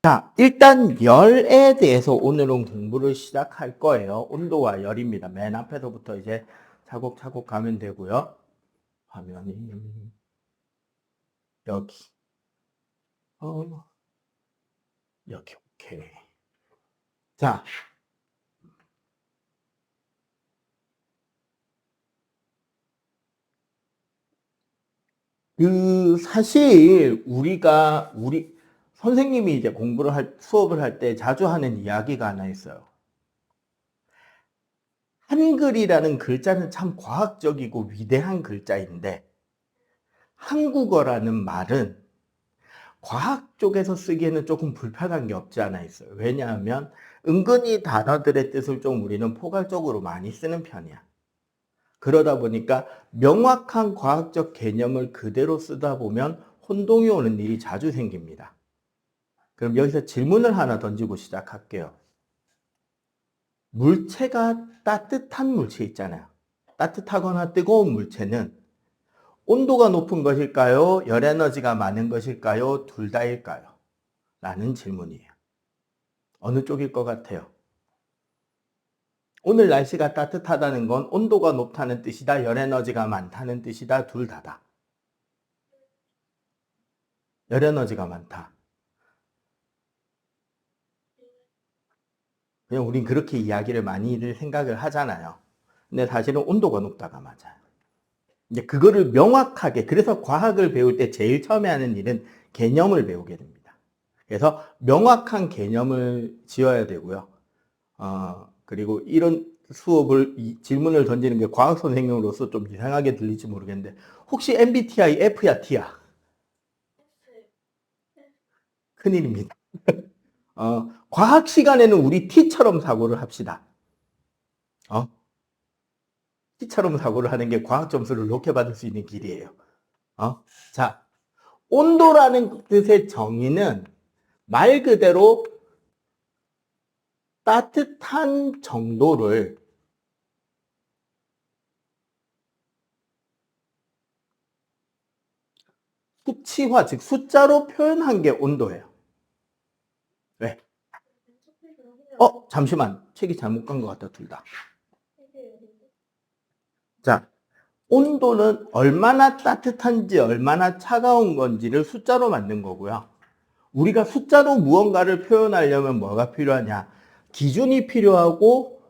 자, 일단 열에 대해서 오늘은 공부를 시작할 거예요. 온도와 열입니다. 맨 앞에서부터 이제 차곡차곡 가면 되고요. 화면이 여기, 여기, 오케이. 자, 사실 우리 선생님이 이제 수업을 할 때 자주 하는 이야기가 하나 있어요. 한글이라는 글자는 참 과학적이고 위대한 글자인데 한국어라는 말은 과학 쪽에서 쓰기에는 조금 불편한 게 없지 않아 있어요. 왜냐하면 은근히 단어들의 뜻을 좀 우리는 포괄적으로 많이 쓰는 편이야. 그러다 보니까 명확한 과학적 개념을 그대로 쓰다 보면 혼동이 오는 일이 자주 생깁니다. 그럼 여기서 질문을 하나 던지고 시작할게요. 물체가 따뜻한 물체 있잖아요. 따뜻하거나 뜨거운 물체는 온도가 높은 것일까요? 열 에너지가 많은 것일까요? 둘 다일까요? 라는 질문이에요. 어느 쪽일 것 같아요? 오늘 날씨가 따뜻하다는 건 온도가 높다는 뜻이다, 열 에너지가 많다는 뜻이다, 둘 다다. 열 에너지가 많다. 그냥 우린 그렇게 이야기를 많이들 생각을 하잖아요. 근데 사실은 온도가 높다가 맞아요. 이제 그거를 명확하게, 그래서 과학을 배울 때 제일 처음에 하는 일은 개념을 배우게 됩니다. 그래서 명확한 개념을 지어야 되고요. 그리고 이런 질문을 던지는 게 과학 선생님으로서 좀 이상하게 들릴지 모르겠는데, 혹시 MBTI F야, T야? 큰일입니다. 과학 시간에는 우리 T처럼 사고를 합시다. T처럼 사고를 하는 게 과학 점수를 높게 받을 수 있는 길이에요. 자, 온도라는 뜻의 정의는 말 그대로 따뜻한 정도를 수치화, 즉 숫자로 표현한 게 온도예요. 왜? 잠시만. 책이 잘못 간 것 같다, 둘 다. 자, 온도는 얼마나 따뜻한지 얼마나 차가운 건지를 숫자로 만든 거고요. 우리가 숫자로 무언가를 표현하려면 뭐가 필요하냐? 기준이 필요하고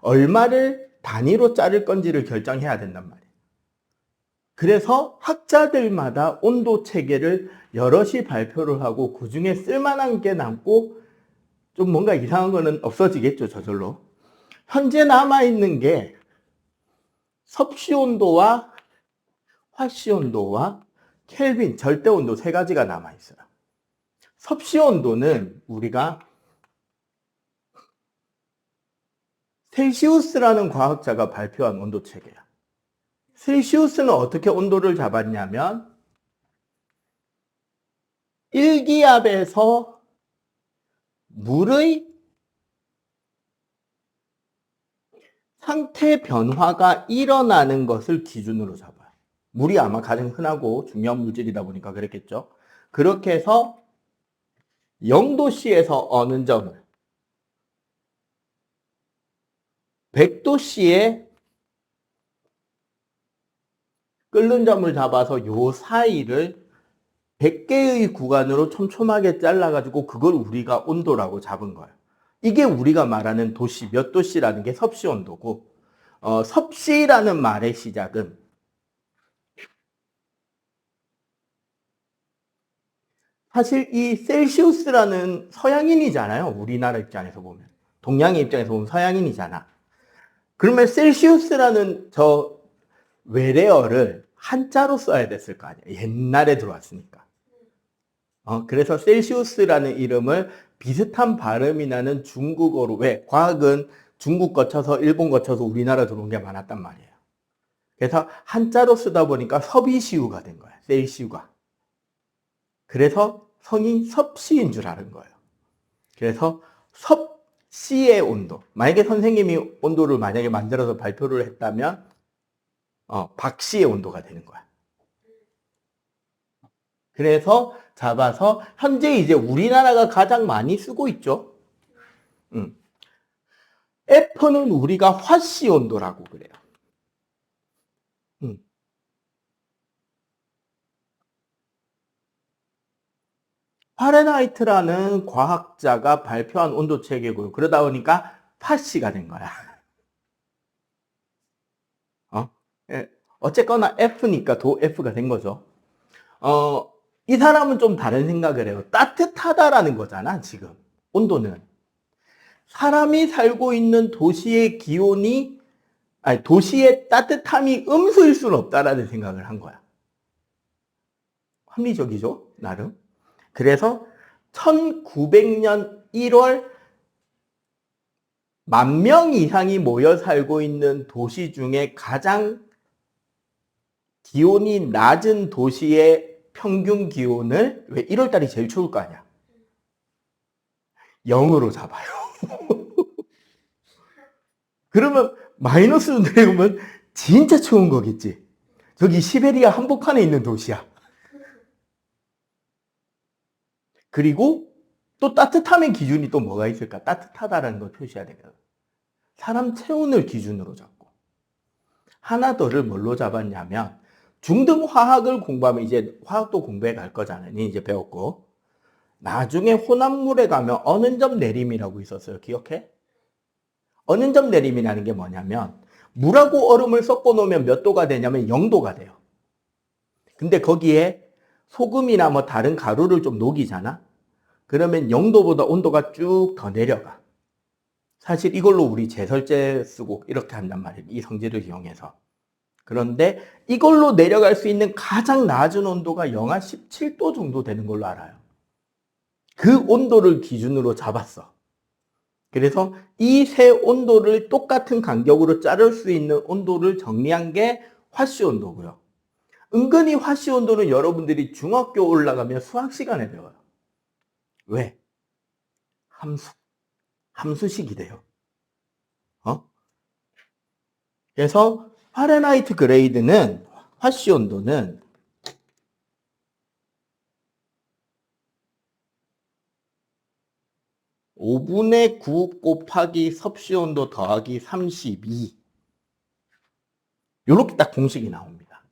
얼마를 단위로 자를 건지를 결정해야 된단 말이에요. 그래서 학자들마다 온도 체계를 여럿이 발표를 하고 그 중에 쓸만한 게 남고 좀 뭔가 이상한 거는 없어지겠죠, 저절로. 현재 남아있는 게 섭씨 온도와 화씨 온도와 켈빈, 절대 온도 세 가지가 남아있어요. 섭씨 온도는 우리가 셀시우스라는 과학자가 발표한 온도 체계야. 셀시우스는 어떻게 온도를 잡았냐면 1기압에서 물의 상태 변화가 일어나는 것을 기준으로 잡아요. 물이 아마 가장 흔하고 중요한 물질이다 보니까 그랬겠죠. 그렇게 해서 0도씨에서 어느 점을 100도씨에 끓는 점을 잡아서 요 사이를 100개의 구간으로 촘촘하게 잘라가지고 그걸 우리가 온도라고 잡은 거예요. 이게 우리가 말하는 도씨, 몇 도씨라는 게 섭씨 온도고, 섭씨라는 말의 시작은 사실 이 셀시우스라는 서양인이잖아요. 우리나라 입장에서 보면. 동양의 입장에서 보면 서양인이잖아. 그러면 셀시우스라는 저 외래어를 한자로 써야 됐을 거 아니야. 옛날에 들어왔으니까. 그래서 셀시우스라는 이름을 비슷한 발음이 나는 중국어로, 왜? 과학은 중국 거쳐서 일본 거쳐서 우리나라 들어온 게 많았단 말이에요. 그래서 한자로 쓰다 보니까 섭이시우가 된 거야. 셀시우가. 그래서 성이 섭씨인 줄 아는 거예요. 그래서 섭씨의 온도. 만약에 선생님이 온도를 만약에 만들어서 발표를 했다면 박씨의 온도가 되는 거야. 그래서 잡아서 현재 이제 우리나라가 가장 많이 쓰고 있죠. F는 우리가 화씨 온도라고 그래요. 파렌하이트라는 과학자가 발표한 온도 체계고요. 그러다 보니까 파씨가 된 거야. 어쨌거나 F니까 도 F가 된 거죠. 이 사람은 좀 다른 생각을 해요. 따뜻하다라는 거잖아, 지금. 온도는. 사람이 살고 있는 도시의 기온이, 아니, 도시의 따뜻함이 음수일 수는 없다라는 생각을 한 거야. 합리적이죠, 나름. 그래서 1900년 1월 10,000명 이상이 모여 살고 있는 도시 중에 가장 기온이 낮은 도시의 평균 기온을, 왜 1월달이 제일 추울 거 아니야? 0으로 잡아요. 그러면 마이너스로 내려오면 진짜 추운 거겠지. 저기 시베리아 한복판에 있는 도시야. 그리고 또 따뜻함의 기준이 또 뭐가 있을까? 따뜻하다라는 걸 표시해야 되거든. 사람 체온을 기준으로 잡고. 하나 더를 뭘로 잡았냐면, 중등 화학을 공부하면 이제 화학도 공부해 갈 거잖아요. 이제 배웠고. 나중에 혼합물에 가면 어는점 내림이라고 있었어요. 기억해? 어는점 내림이라는 게 뭐냐면, 물하고 얼음을 섞어 놓으면 몇 도가 되냐면 0도가 돼요. 근데 거기에 소금이나 뭐 다른 가루를 좀 녹이잖아? 그러면 0도보다 온도가 쭉 더 내려가. 사실 이걸로 우리 제설제 쓰고 이렇게 한단 말이에요. 이 성질을 이용해서. 그런데 이걸로 내려갈 수 있는 가장 낮은 온도가 영하 17도 정도 되는 걸로 알아요. 그 온도를 기준으로 잡았어. 그래서 이 세 온도를 똑같은 간격으로 자를 수 있는 온도를 정리한 게 화씨 온도고요. 은근히 화씨 온도는 여러분들이 중학교 올라가면 수학 시간에 배워요. 왜? 함수식이 돼요. 그래서 파렌하이트 그레이드는, 화씨 온도는 5분의 9 곱하기 섭씨 온도 더하기 32. 이렇게 딱 공식이 나옵니다.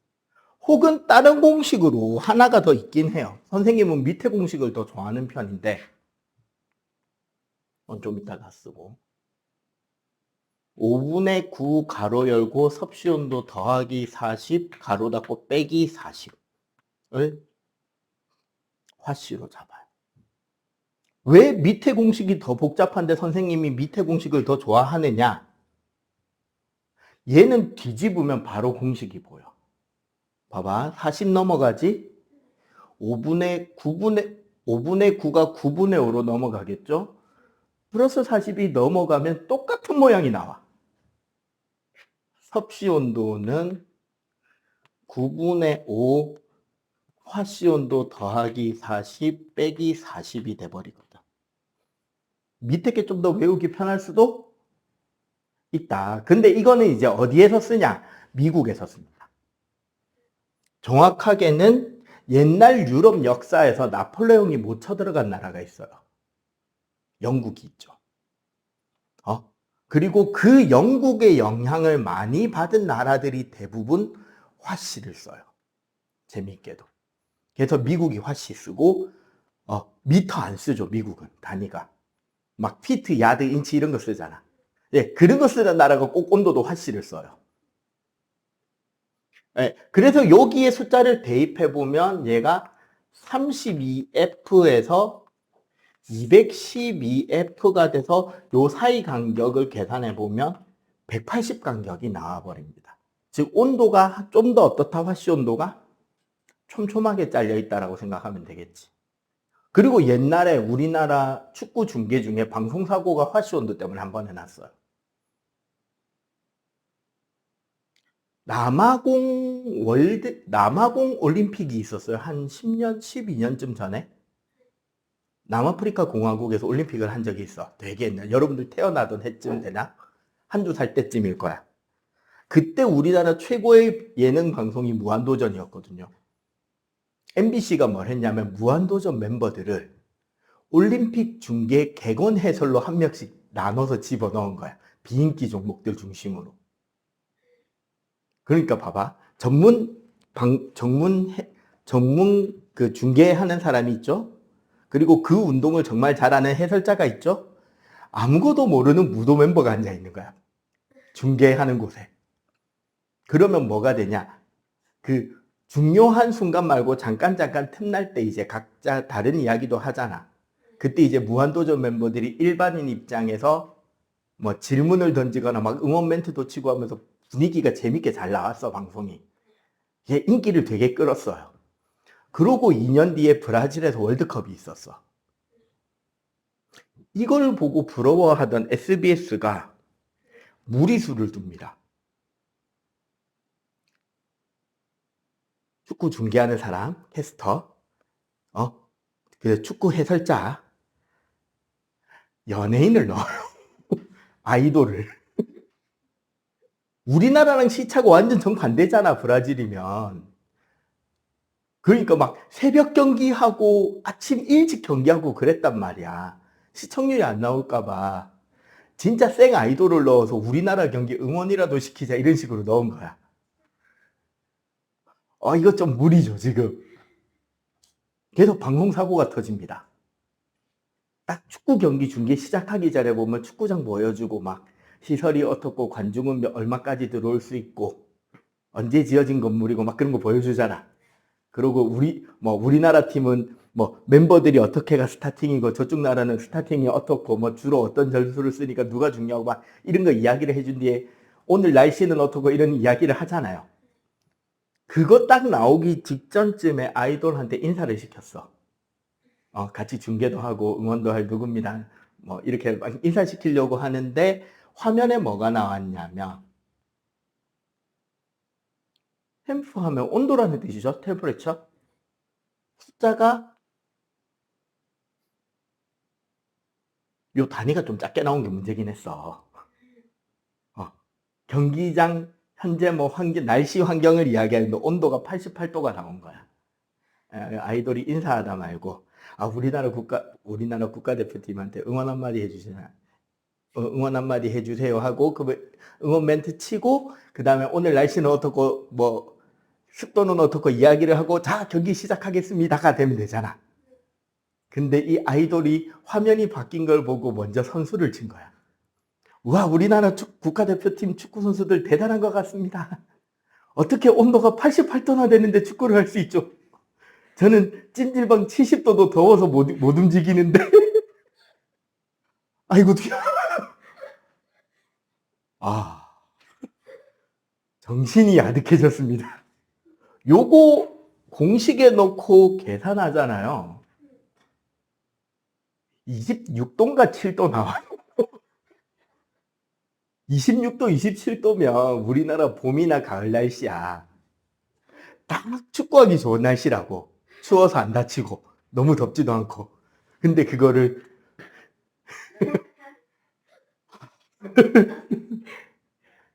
혹은 다른 공식으로 하나가 더 있긴 해요. 선생님은 밑에 공식을 더 좋아하는 편인데 좀 이따가 쓰고, 5분의 9 가로 열고 섭씨 온도 더하기 40 가로 닫고 빼기 40을 화씨로 잡아요. 왜 밑에 공식이 더 복잡한데 선생님이 밑에 공식을 더 좋아하느냐? 얘는 뒤집으면 바로 공식이 보여. 봐봐. 40 넘어가지? 5분의 9가 9분의 5로 넘어가겠죠? 플러스 40이 넘어가면 똑같은 모양이 나와. 섭씨 온도는 9분의 5 화씨 온도 더하기 40 빼기 40이 돼버리거든. 밑에 게 좀 더 외우기 편할 수도 있다. 근데 이거는 이제 어디에서 쓰냐? 미국에서 씁니다. 정확하게는 옛날 유럽 역사에서 나폴레옹이 못 쳐들어간 나라가 있어요. 영국이 있죠. 그리고 그 영국의 영향을 많이 받은 나라들이 대부분 화씨를 써요. 재미있게도. 그래서 미국이 화씨 쓰고, 미터 안 쓰죠, 미국은. 단위가. 막 피트, 야드, 인치 이런 거 쓰잖아. 예, 그런 거 쓰는 나라가 꼭 온도도 화씨를 써요. 예, 그래서 여기에 숫자를 대입해보면 얘가 32F에서 212F가 돼서 요 사이 간격을 계산해보면 180 간격이 나와버립니다. 즉 온도가 좀 더 어떻다? 화씨 온도가 촘촘하게 잘려있다라고 생각하면 되겠지. 그리고 옛날에 우리나라 축구 중계 중에 방송사고가 화씨 온도 때문에 한 번 해놨어요. 남아공 올림픽이 있었어요. 한 10년, 12년쯤 전에. 남아프리카 공화국에서 올림픽을 한 적이 있어. 되게 옛날. 여러분들 태어나던 해쯤 되나? 한두 살 때쯤일 거야. 그때 우리나라 최고의 예능 방송이 무한도전이었거든요. MBC가 뭘 했냐면 무한도전 멤버들을 올림픽 중계 객원 해설로 한 명씩 나눠서 집어넣은 거야. 비인기 종목들 중심으로. 그러니까 봐봐. 전문 그 중계하는 사람이 있죠? 그리고 그 운동을 정말 잘하는 해설자가 있죠? 아무것도 모르는 무도 멤버가 앉아 있는 거야. 중계하는 곳에. 그러면 뭐가 되냐? 그 중요한 순간 말고 잠깐 틈날 때 이제 각자 다른 이야기도 하잖아. 그때 이제 무한도전 멤버들이 일반인 입장에서 뭐 질문을 던지거나 막 응원 멘트도 치고 하면서 분위기가 재밌게 잘 나왔어, 방송이. 이게 인기를 되게 끌었어요. 그러고 2년 뒤에 브라질에서 월드컵이 있었어. 이걸 보고 부러워하던 SBS가 무리수를 둡니다. 축구 중계하는 사람, 캐스터, 그 축구 해설자, 연예인을 넣어요. 아이돌을. 우리나라랑 시차가 완전 정반대잖아, 브라질이면. 그러니까 막 새벽 경기하고 아침 일찍 경기하고 그랬단 말이야. 시청률이 안 나올까봐. 진짜 생 아이돌을 넣어서 우리나라 경기 응원이라도 시키자 이런 식으로 넣은 거야. 이거 좀 무리죠, 지금. 계속 방송사고가 터집니다. 딱 축구 경기 중계 시작하기 전에 보면 축구장 보여주고 막 시설이 어떻고 관중은 얼마까지 들어올 수 있고 언제 지어진 건물이고 막 그런 거 보여주잖아. 그리고 우리나라 팀은 뭐 멤버들이 어떻게가 스타팅이고 저쪽 나라는 스타팅이 어떻고 뭐 주로 어떤 전술을 쓰니까 누가 중요하고 막 이런 거 이야기를 해준 뒤에 오늘 날씨는 어떻고 이런 이야기를 하잖아요. 그거 딱 나오기 직전쯤에 아이돌한테 인사를 시켰어. 같이 중계도 하고 응원도 할 누굽니다. 뭐 이렇게 막 인사시키려고 하는데 화면에 뭐가 나왔냐면 템프 하면 온도라는 뜻이죠. 템퍼레처. 숫자가 요 단위가 좀 작게 나온 게 문제긴 했어. 경기장 현재 뭐 날씨 환경을 이야기하는데 온도가 88도가 나온 거야. 아이돌이 인사하다 말고 우리나라 국가대표팀한테 응원 한마디 해주시나 응원 한마디 해주세요 하고 그 응원 멘트 치고 그 다음에 오늘 날씨는 어떻고 뭐 습도는 어떻고 이야기를 하고 자 경기 시작하겠습니다가 되면 되잖아. 근데 이 아이돌이 화면이 바뀐 걸 보고 먼저 선수를 친 거야. 와, 우리나라 국가대표팀 축구 선수들 대단한 것 같습니다. 어떻게 온도가 88도나 되는데 축구를 할 수 있죠? 저는 찜질방 70도도 더워서 못 움직이는데. 아이고, 정신이 아득해졌습니다. 요거 공식에 넣고 계산하잖아요. 26도인가 7도 나와요. 26도, 27도면 우리나라 봄이나 가을 날씨야. 딱 축구하기 좋은 날씨라고. 추워서 안 다치고 너무 덥지도 않고. 근데 그거를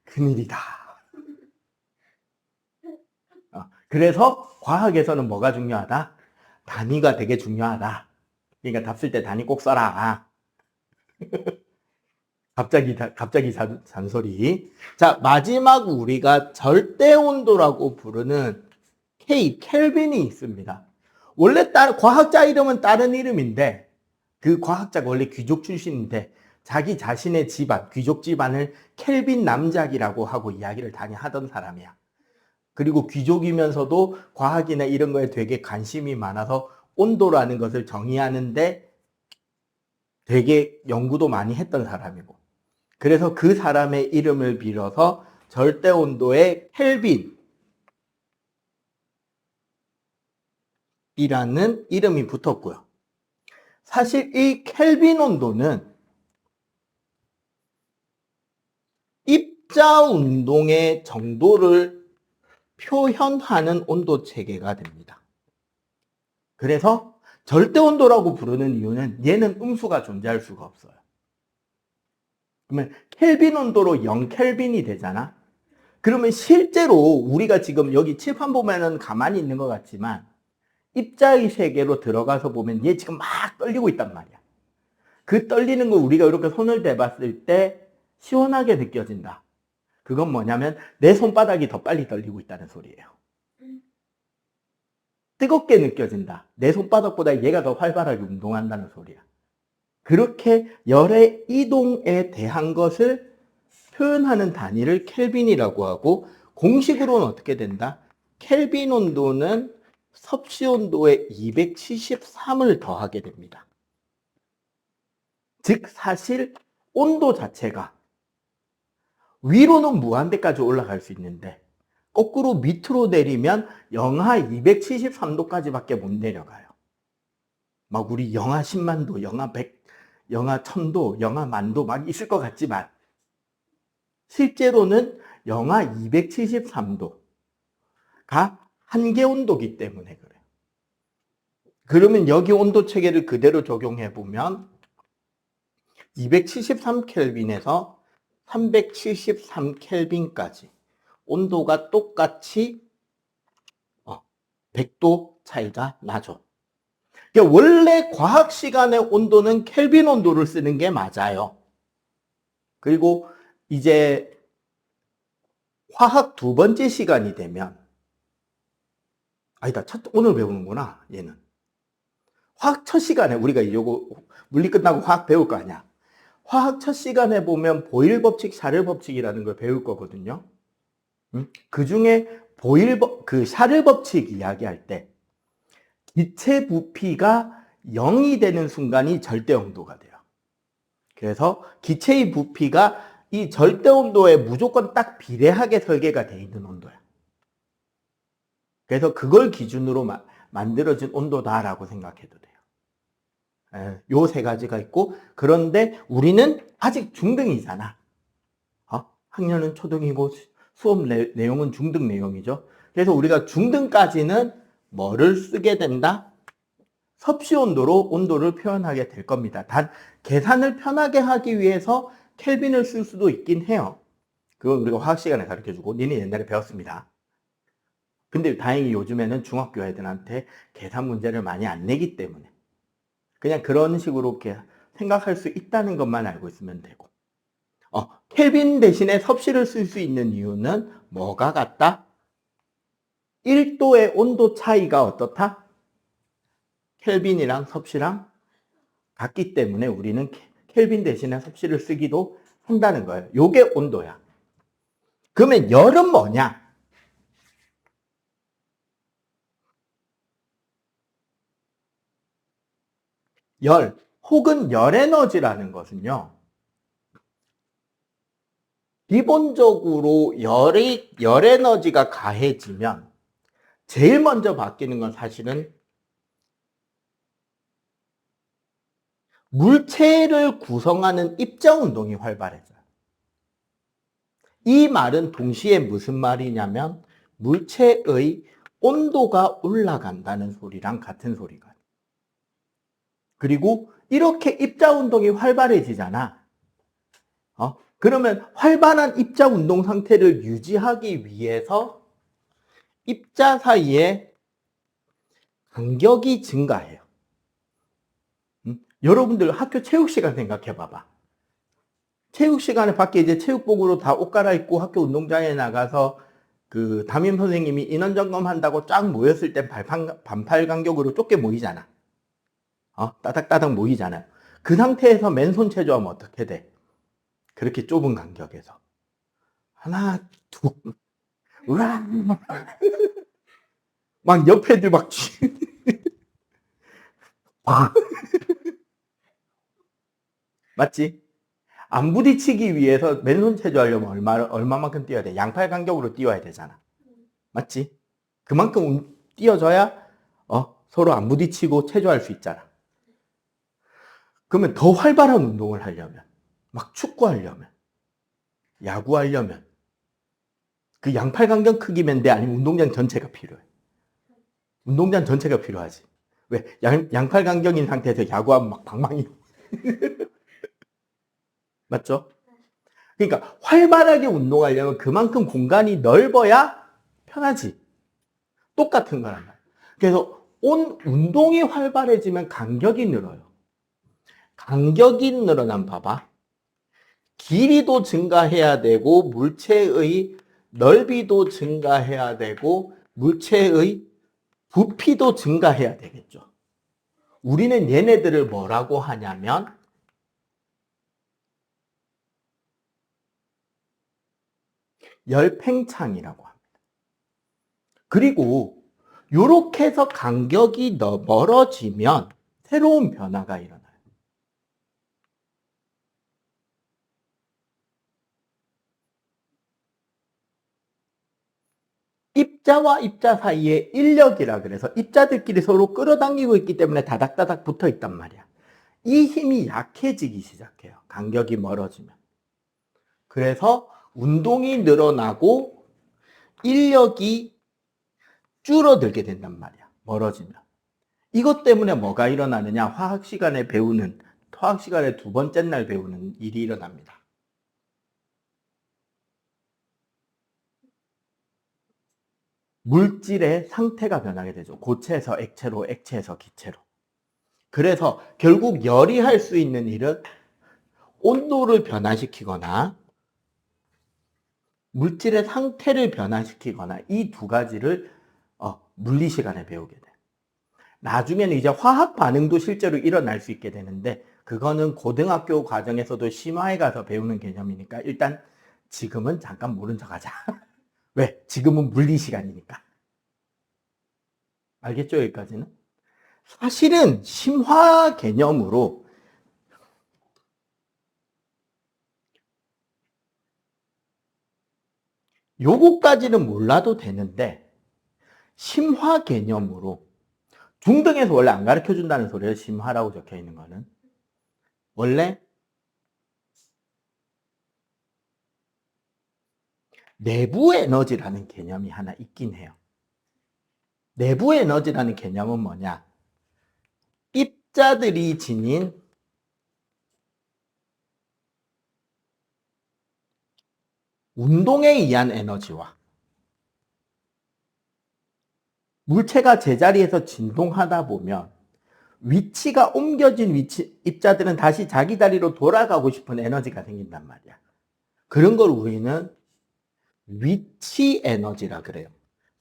큰일이다. 그래서 과학에서는 뭐가 중요하다? 단위가 되게 중요하다. 그러니까 답 쓸 때 단위 꼭 써라. 갑자기 잔소리. 자, 마지막 우리가 절대 온도라고 부르는 켈빈이 있습니다. 원래 과학자 이름은 다른 이름인데 그 과학자가 원래 귀족 출신인데 자기 자신의 집안, 귀족 집안을 켈빈 남작이라고 하고 이야기를 하던 사람이야. 그리고 귀족이면서도 과학이나 이런 거에 되게 관심이 많아서 온도라는 것을 정의하는데 되게 연구도 많이 했던 사람이고. 그래서 그 사람의 이름을 빌어서 절대 온도의 켈빈이라는 이름이 붙었고요. 사실 이 켈빈 온도는 입자 운동의 정도를 표현하는 온도 체계가 됩니다. 그래서 절대 온도라고 부르는 이유는 얘는 음수가 존재할 수가 없어요. 그러면 켈빈 온도로 0켈빈이 되잖아. 그러면 실제로 우리가 지금 여기 칠판 보면은 가만히 있는 것 같지만 입자의 세계로 들어가서 보면 얘 지금 막 떨리고 있단 말이야. 그 떨리는 걸 우리가 이렇게 손을 대봤을 때 시원하게 느껴진다. 그건 뭐냐면 내 손바닥이 더 빨리 떨리고 있다는 소리예요. 뜨겁게 느껴진다. 내 손바닥보다 얘가 더 활발하게 운동한다는 소리야. 그렇게 열의 이동에 대한 것을 표현하는 단위를 켈빈이라고 하고, 공식으로는 어떻게 된다? 켈빈 온도는 섭씨 온도에 273을 더하게 됩니다. 즉 사실 온도 자체가 위로는 무한대까지 올라갈 수 있는데 거꾸로 밑으로 내리면 영하 273도까지밖에 못 내려가요. 막 우리 영하 10만도, 영하 100, 영하 1000도, 영하 만도 막 있을 것 같지만 실제로는 영하 273도가 한계 온도기 때문에 그래요. 그러면 여기 온도 체계를 그대로 적용해 보면 273켈빈에서 373켈빈까지 온도가 똑같이 100도 차이가 나죠. 그러니까 원래 과학 시간의 온도는 켈빈 온도를 쓰는 게 맞아요. 그리고 이제 화학 두 번째 시간이 되면, 아니다, 오늘 배우는구나, 얘는. 화학 첫 시간에 우리가 이거 물리 끝나고 화학 배울 거 아니야. 화학 첫 시간에 보면 보일 법칙, 샤를 법칙이라는 걸 배울 거거든요. 그 중에 샤를 법칙 이야기할 때 기체 부피가 0이 되는 순간이 절대 온도가 돼요. 그래서 기체의 부피가 이 절대 온도에 무조건 딱 비례하게 설계가 되어 있는 온도야. 그래서 그걸 기준으로 만들어진 온도다라고 생각해도 돼요. 요 세 가지가 있고, 그런데 우리는 아직 중등이잖아. 학년은 초등이고 수업 내용은 중등 내용이죠. 그래서 우리가 중등까지는 뭐를 쓰게 된다? 섭씨 온도로 온도를 표현하게 될 겁니다. 단 계산을 편하게 하기 위해서 켈빈을 쓸 수도 있긴 해요. 그건 우리가 화학 시간에 가르쳐주고 니네 옛날에 배웠습니다. 근데 다행히 요즘에는 중학교 애들한테 계산 문제를 많이 안 내기 때문에 그냥 그런 식으로 이렇게 생각할 수 있다는 것만 알고 있으면 되고, 켈빈 대신에 섭씨를 쓸 수 있는 이유는 뭐가 같다? 1도의 온도 차이가 어떻다? 켈빈이랑 섭씨랑 같기 때문에 우리는 켈빈 대신에 섭씨를 쓰기도 한다는 거예요. 요게 온도야. 그러면 열은 뭐냐? 열 혹은 열 에너지라는 것은요, 기본적으로 열 에너지가 가해지면 제일 먼저 바뀌는 건 사실은 물체를 구성하는 입자 운동이 활발해져요. 이 말은 동시에 무슨 말이냐면 물체의 온도가 올라간다는 소리랑 같은 소리가. 그리고 이렇게 입자 운동이 활발해지잖아. 그러면 활발한 입자 운동 상태를 유지하기 위해서 입자 사이에 간격이 증가해요. 여러분들 학교 체육 시간 생각해 봐봐. 체육 시간에 밖에 이제 체육복으로 다 옷 갈아입고 학교 운동장에 나가서 그 담임 선생님이 인원 점검한다고 쫙 모였을 때 반팔 간격으로 좁게 모이잖아. 따닥따닥 모이잖아요. 그 상태에서 맨손 체조하면 어떻게 돼? 그렇게 좁은 간격에서. 하나, 둘, 으아! 막 옆 애들 막 맞지? 안 부딪히기 위해서 맨손 체조하려면 얼마만큼 뛰어야 돼? 양팔 간격으로 뛰어야 되잖아. 맞지? 그만큼 뛰어줘야 서로 안 부딪히고 체조할 수 있잖아. 그러면 더 활발한 운동을 하려면, 막 축구하려면, 야구하려면 그 양팔 간격 크기면 돼? 아니면 운동장 전체가 필요해? 운동장 전체가 필요하지. 왜? 양팔 간격인 상태에서 야구하면 막 방망이. 맞죠? 그러니까 활발하게 운동하려면 그만큼 공간이 넓어야 편하지. 똑같은 거란 말이야. 그래서 운동이 활발해지면 간격이 늘어요. 간격이 늘어나면 봐봐. 길이도 증가해야 되고 물체의 넓이도 증가해야 되고 물체의 부피도 증가해야 되겠죠. 우리는 얘네들을 뭐라고 하냐면 열팽창이라고 합니다. 그리고 이렇게 해서 간격이 멀어지면 새로운 변화가 일어나요. 입자와 입자 사이에 인력이라 그래서 입자들끼리 서로 끌어당기고 있기 때문에 다닥다닥 붙어 있단 말이야. 이 힘이 약해지기 시작해요. 간격이 멀어지면. 그래서 운동이 늘어나고 인력이 줄어들게 된단 말이야. 멀어지면. 이것 때문에 뭐가 일어나느냐? 화학 시간에 2번째 날 배우는 일이 일어납니다. 물질의 상태가 변하게 되죠. 고체에서 액체로, 액체에서 기체로. 그래서 결국 열이 할 수 있는 일은 온도를 변화시키거나 물질의 상태를 변화시키거나 이 두 가지를 물리 시간에 배우게 돼. 나중에는 이제 화학 반응도 실제로 일어날 수 있게 되는데 그거는 고등학교 과정에서도 심화에 가서 배우는 개념이니까 일단 지금은 잠깐 모른 척 하자. 왜? 지금은 물리 시간이니까. 알겠죠? 여기까지는? 사실은 심화 개념으로 요거까지는 몰라도 되는데 심화 개념으로 중등에서 원래 안 가르쳐 준다는 소리예요. 심화라고 적혀 있는 거는. 원래 내부 에너지라는 개념이 하나 있긴 해요. 내부 에너지라는 개념은 뭐냐? 입자들이 지닌 운동에 의한 에너지와 물체가 제자리에서 진동하다 보면 위치가 옮겨진 입자들은 다시 자기 자리로 돌아가고 싶은 에너지가 생긴단 말이야. 그런 걸 우리는 위치 에너지라 그래요.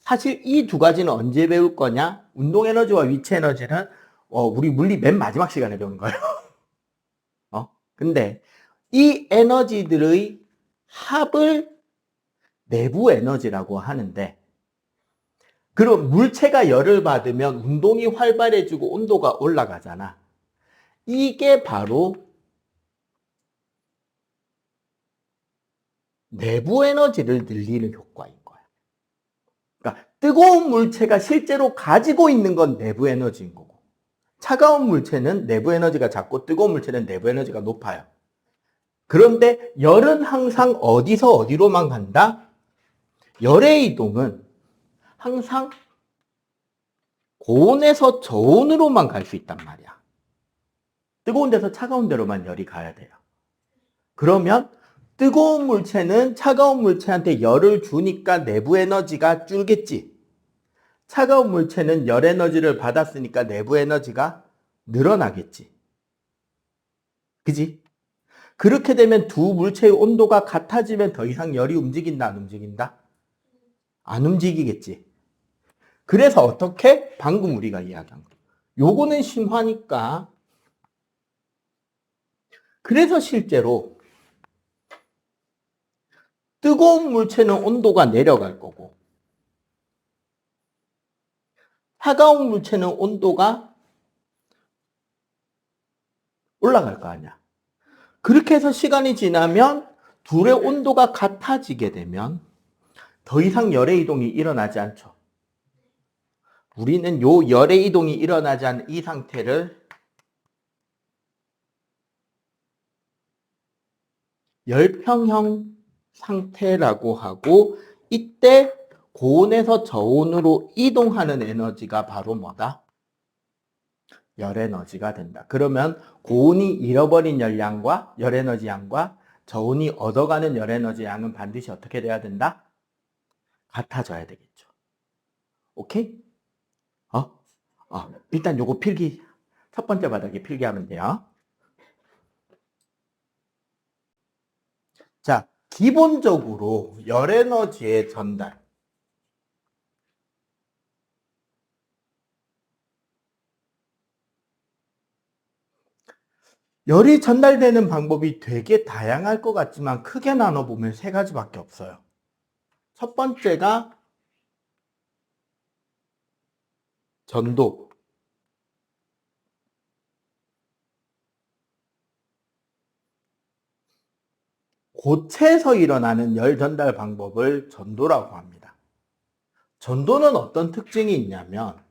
사실 이 두 가지는 언제 배울 거냐? 운동 에너지와 위치 에너지는 우리 물리 맨 마지막 시간에 배우는 거예요. 근데 이 에너지들의 합을 내부 에너지라고 하는데 그럼 물체가 열을 받으면 운동이 활발해지고 온도가 올라가잖아. 이게 바로 내부 에너지를 늘리는 효과인 거야. 그러니까 뜨거운 물체가 실제로 가지고 있는 건 내부 에너지인 거고 차가운 물체는 내부 에너지가 작고 뜨거운 물체는 내부 에너지가 높아요. 그런데 열은 항상 어디서 어디로만 간다? 열의 이동은 항상 고온에서 저온으로만 갈 수 있단 말이야. 뜨거운 데서 차가운 데로만 열이 가야 돼요. 그러면 뜨거운 물체는 차가운 물체한테 열을 주니까 내부 에너지가 줄겠지. 차가운 물체는 열 에너지를 받았으니까 내부 에너지가 늘어나겠지. 그지? 그렇게 되면 두 물체의 온도가 같아지면 더 이상 열이 움직인다, 안 움직인다? 안 움직이겠지. 그래서 어떻게? 방금 우리가 이야기한 거. 요거는 심화니까. 그래서 실제로 뜨거운 물체는 온도가 내려갈 거고 차가운 물체는 온도가 올라갈 거 아니야. 그렇게 해서 시간이 지나면 둘의 온도가 같아지게 되면 더 이상 열의 이동이 일어나지 않죠. 우리는 요 열의 이동이 일어나지 않은 이 상태를 열평형 상태라고 하고 이때 고온에서 저온으로 이동하는 에너지가 바로 뭐다? 열에너지가 된다. 그러면 고온이 잃어버린 열량과 열에너지 양과 저온이 얻어가는 열에너지 양은 반드시 어떻게 돼야 된다? 같아져야 되겠죠. 오케이? 일단 요거 필기, 첫 번째 바닥에 필기하면 돼요. 자, 기본적으로 열 에너지의 전달. 열이 전달되는 방법이 되게 다양할 것 같지만 크게 나눠보면 세 가지밖에 없어요. 첫 번째가 전도. 고체에서 일어나는 열 전달 방법을 전도라고 합니다. 전도는 어떤 특징이 있냐면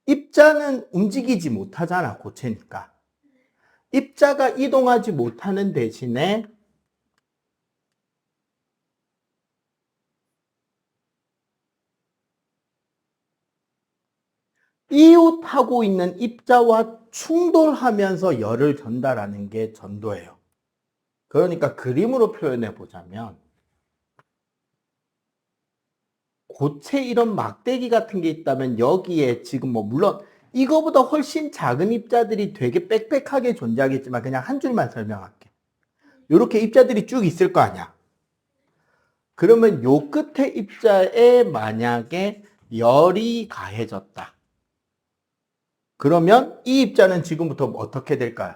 입자는 움직이지 못하잖아, 고체니까. 입자가 이동하지 못하는 대신에 이웃하고 있는 입자와 충돌하면서 열을 전달하는 게 전도예요. 그러니까 그림으로 표현해 보자면 고체 이런 막대기 같은 게 있다면 여기에 지금 물론 이거보다 훨씬 작은 입자들이 되게 빽빽하게 존재하겠지만 그냥 한 줄만 설명할게. 이렇게 입자들이 쭉 있을 거 아니야. 그러면 요 끝에 입자에 만약에 열이 가해졌다. 그러면 이 입자는 지금부터 어떻게 될까요?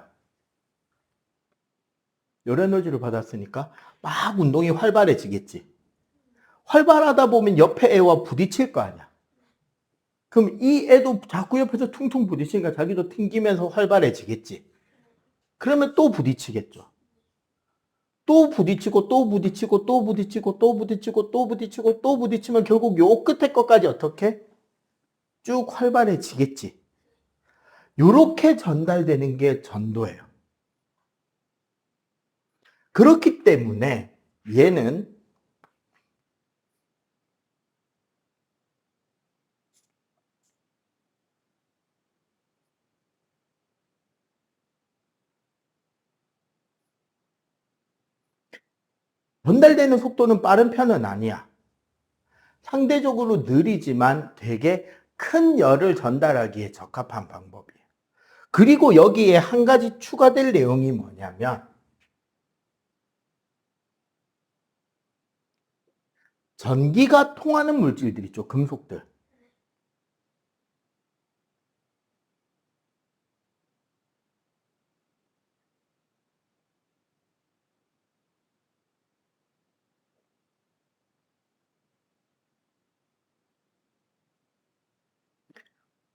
열 에너지를 받았으니까 막 운동이 활발해지겠지. 활발하다 보면 옆에 애와 부딪힐 거 아니야. 그럼 이 애도 자꾸 옆에서 퉁퉁 부딪히니까 자기도 튕기면서 활발해지겠지. 그러면 또 부딪히겠죠. 또 부딪히고 또 부딪히고 또 부딪히고 또 부딪히고 또 부딪히고 또 부딪히면 결국 요 끝에 것까지 어떻게? 쭉 활발해지겠지. 요렇게 전달되는 게 전도예요. 그렇기 때문에 얘는 전달되는 속도는 빠른 편은 아니야. 상대적으로 느리지만 되게 큰 열을 전달하기에 적합한 방법이에요. 그리고 여기에 한 가지 추가될 내용이 뭐냐면 전기가 통하는 물질들 있죠. 금속들.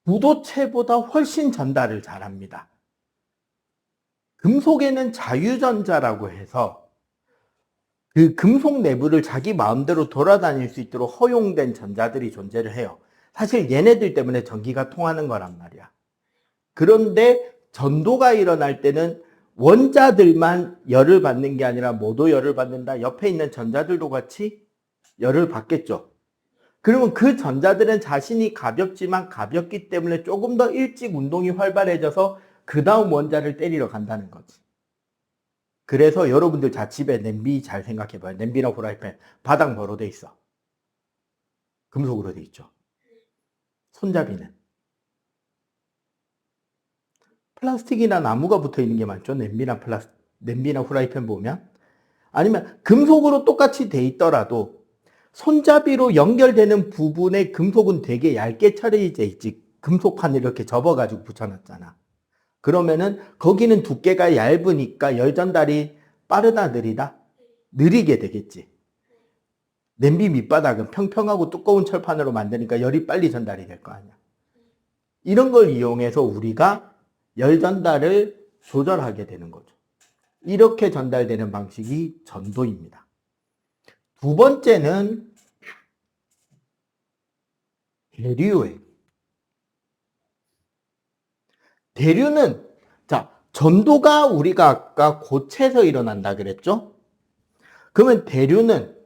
구도체보다 훨씬 전달을 잘합니다. 금속에는 자유전자라고 해서 그 금속 내부를 자기 마음대로 돌아다닐 수 있도록 허용된 전자들이 존재를 해요. 사실 얘네들 때문에 전기가 통하는 거란 말이야. 그런데 전도가 일어날 때는 원자들만 열을 받는 게 아니라 모두 열을 받는다. 옆에 있는 전자들도 같이 열을 받겠죠. 그러면 그 전자들은 자신이 가볍지만 가볍기 때문에 조금 더 일찍 운동이 활발해져서 그 다음 원자를 때리러 간다는 거지. 그래서 여러분들 자 집에 냄비 잘 생각해봐요. 냄비나 후라이팬 바닥 뭐로 돼 있어? 금속으로 돼 있죠. 손잡이는 플라스틱이나 나무가 붙어 있는 게 많죠. 냄비나 후라이팬 보면. 아니면 금속으로 똑같이 돼 있더라도 손잡이로 연결되는 부분에 금속은 되게 얇게 처리돼 있지. 금속판을 이렇게 접어가지고 붙여놨잖아. 그러면은 거기는 두께가 얇으니까 열 전달이 빠르다, 느리다? 느리게 되겠지. 냄비 밑바닥은 평평하고 두꺼운 철판으로 만드니까 열이 빨리 전달이 될 거 아니야. 이런 걸 이용해서 우리가 열 전달을 조절하게 되는 거죠. 이렇게 전달되는 방식이 전도입니다. 두 번째는 대류예요. 대류는 전도가 우리가 아까 고체에서 일어난다 그랬죠? 그러면 대류는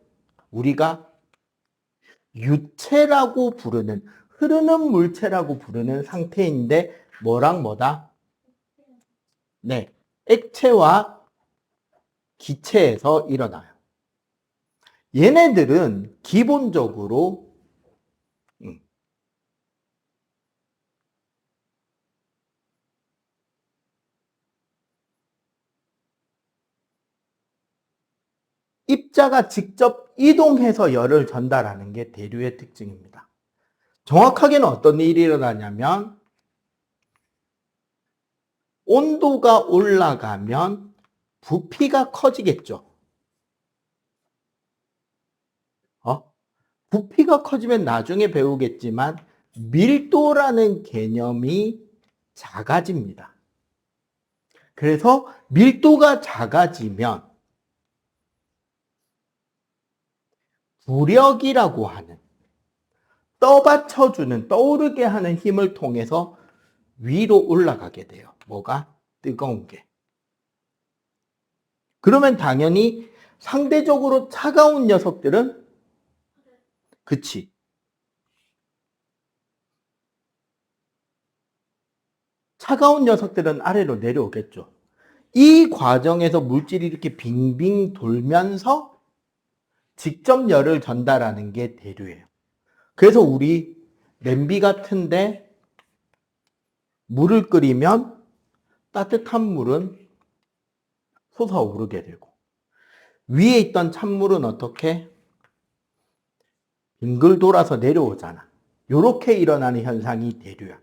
우리가 유체라고 부르는 흐르는 물체라고 부르는 상태인데 뭐랑 뭐다? 네, 액체와 기체에서 일어나요. 얘네들은 기본적으로 입자가 직접 이동해서 열을 전달하는 게 대류의 특징입니다. 정확하게는 어떤 일이 일어나냐면 온도가 올라가면 부피가 커지겠죠. 부피가 커지면 나중에 배우겠지만 밀도라는 개념이 작아집니다. 그래서 밀도가 작아지면 부력이라고 하는 떠받쳐주는, 떠오르게 하는 힘을 통해서 위로 올라가게 돼요. 뭐가? 뜨거운 게. 그러면 당연히 상대적으로 차가운 녀석들은 그치. 차가운 녀석들은 아래로 내려오겠죠. 이 과정에서 물질이 이렇게 빙빙 돌면서 직접 열을 전달하는 게 대류예요. 그래서 우리 냄비 같은데 물을 끓이면 따뜻한 물은 솟아오르게 되고 위에 있던 찬물은 어떻게? 빙글 돌아서 내려오잖아. 이렇게 일어나는 현상이 대류야.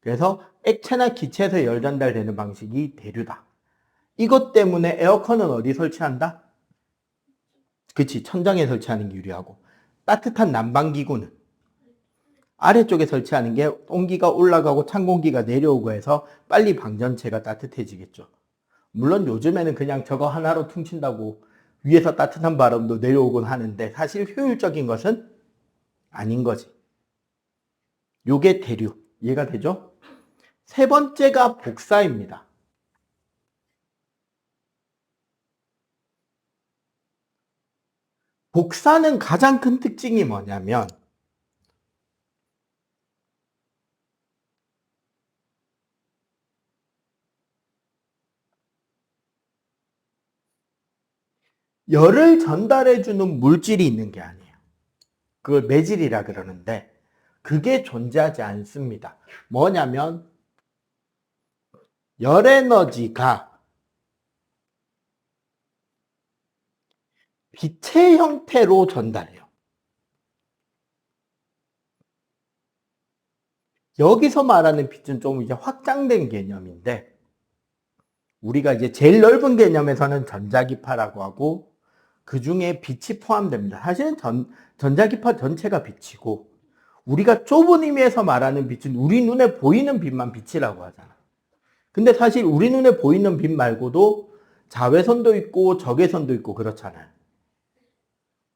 그래서 액체나 기체에서 열 전달되는 방식이 대류다. 이것 때문에 에어컨은 어디 설치한다? 그치, 천장에 설치하는 게 유리하고 따뜻한 난방기구는 아래쪽에 설치하는 게 온기가 올라가고 찬 공기가 내려오고 해서 빨리 방전체가 따뜻해지겠죠. 물론 요즘에는 그냥 저거 하나로 퉁친다고 위에서 따뜻한 바람도 내려오곤 하는데 사실 효율적인 것은 아닌 거지. 요게 대류. 이해가 되죠? 세 번째가 복사입니다. 복사는 가장 큰 특징이 뭐냐면 열을 전달해주는 물질이 있는 게 아니에요. 그걸 매질이라 그러는데 그게 존재하지 않습니다. 뭐냐면 열 에너지가 빛의 형태로 전달해요. 여기서 말하는 빛은 좀 이제 확장된 개념인데 우리가 이제 제일 넓은 개념에서는 전자기파라고 하고 그 중에 빛이 포함됩니다. 사실은 전자기파 전체가 빛이고 우리가 좁은 의미에서 말하는 빛은 우리 눈에 보이는 빛만 빛이라고 하잖아. 근데 사실 우리 눈에 보이는 빛 말고도 자외선도 있고 적외선도 있고 그렇잖아요.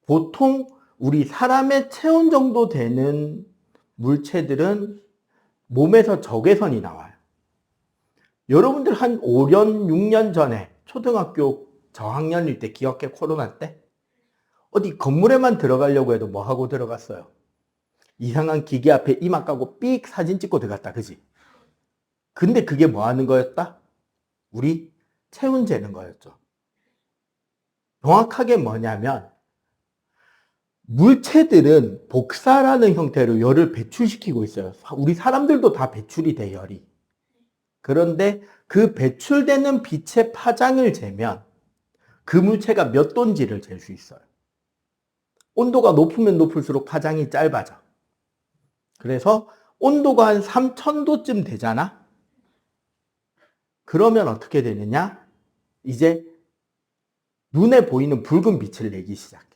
보통 우리 사람의 체온 정도 되는 물체들은 몸에서 적외선이 나와요. 여러분들 한 5년, 6년 전에 초등학교 저학년일 때 기억해? 코로나 때? 어디 건물에만 들어가려고 해도 뭐 하고 들어갔어요? 이상한 기계 앞에 이마 까고 삑 사진 찍고 들어갔다. 그지? 근데 그게 뭐 하는 거였다? 우리 체온 재는 거였죠. 정확하게 뭐냐면 물체들은 복사라는 형태로 열을 배출시키고 있어요. 우리 사람들도 다 배출이 돼, 열이. 그런데 그 배출되는 빛의 파장을 재면 그 물체가 몇 도인지를 잴 수 있어요. 온도가 높으면 높을수록 파장이 짧아져. 그래서 온도가 한 3000도쯤 되잖아? 그러면 어떻게 되느냐? 이제 눈에 보이는 붉은 빛을 내기 시작해.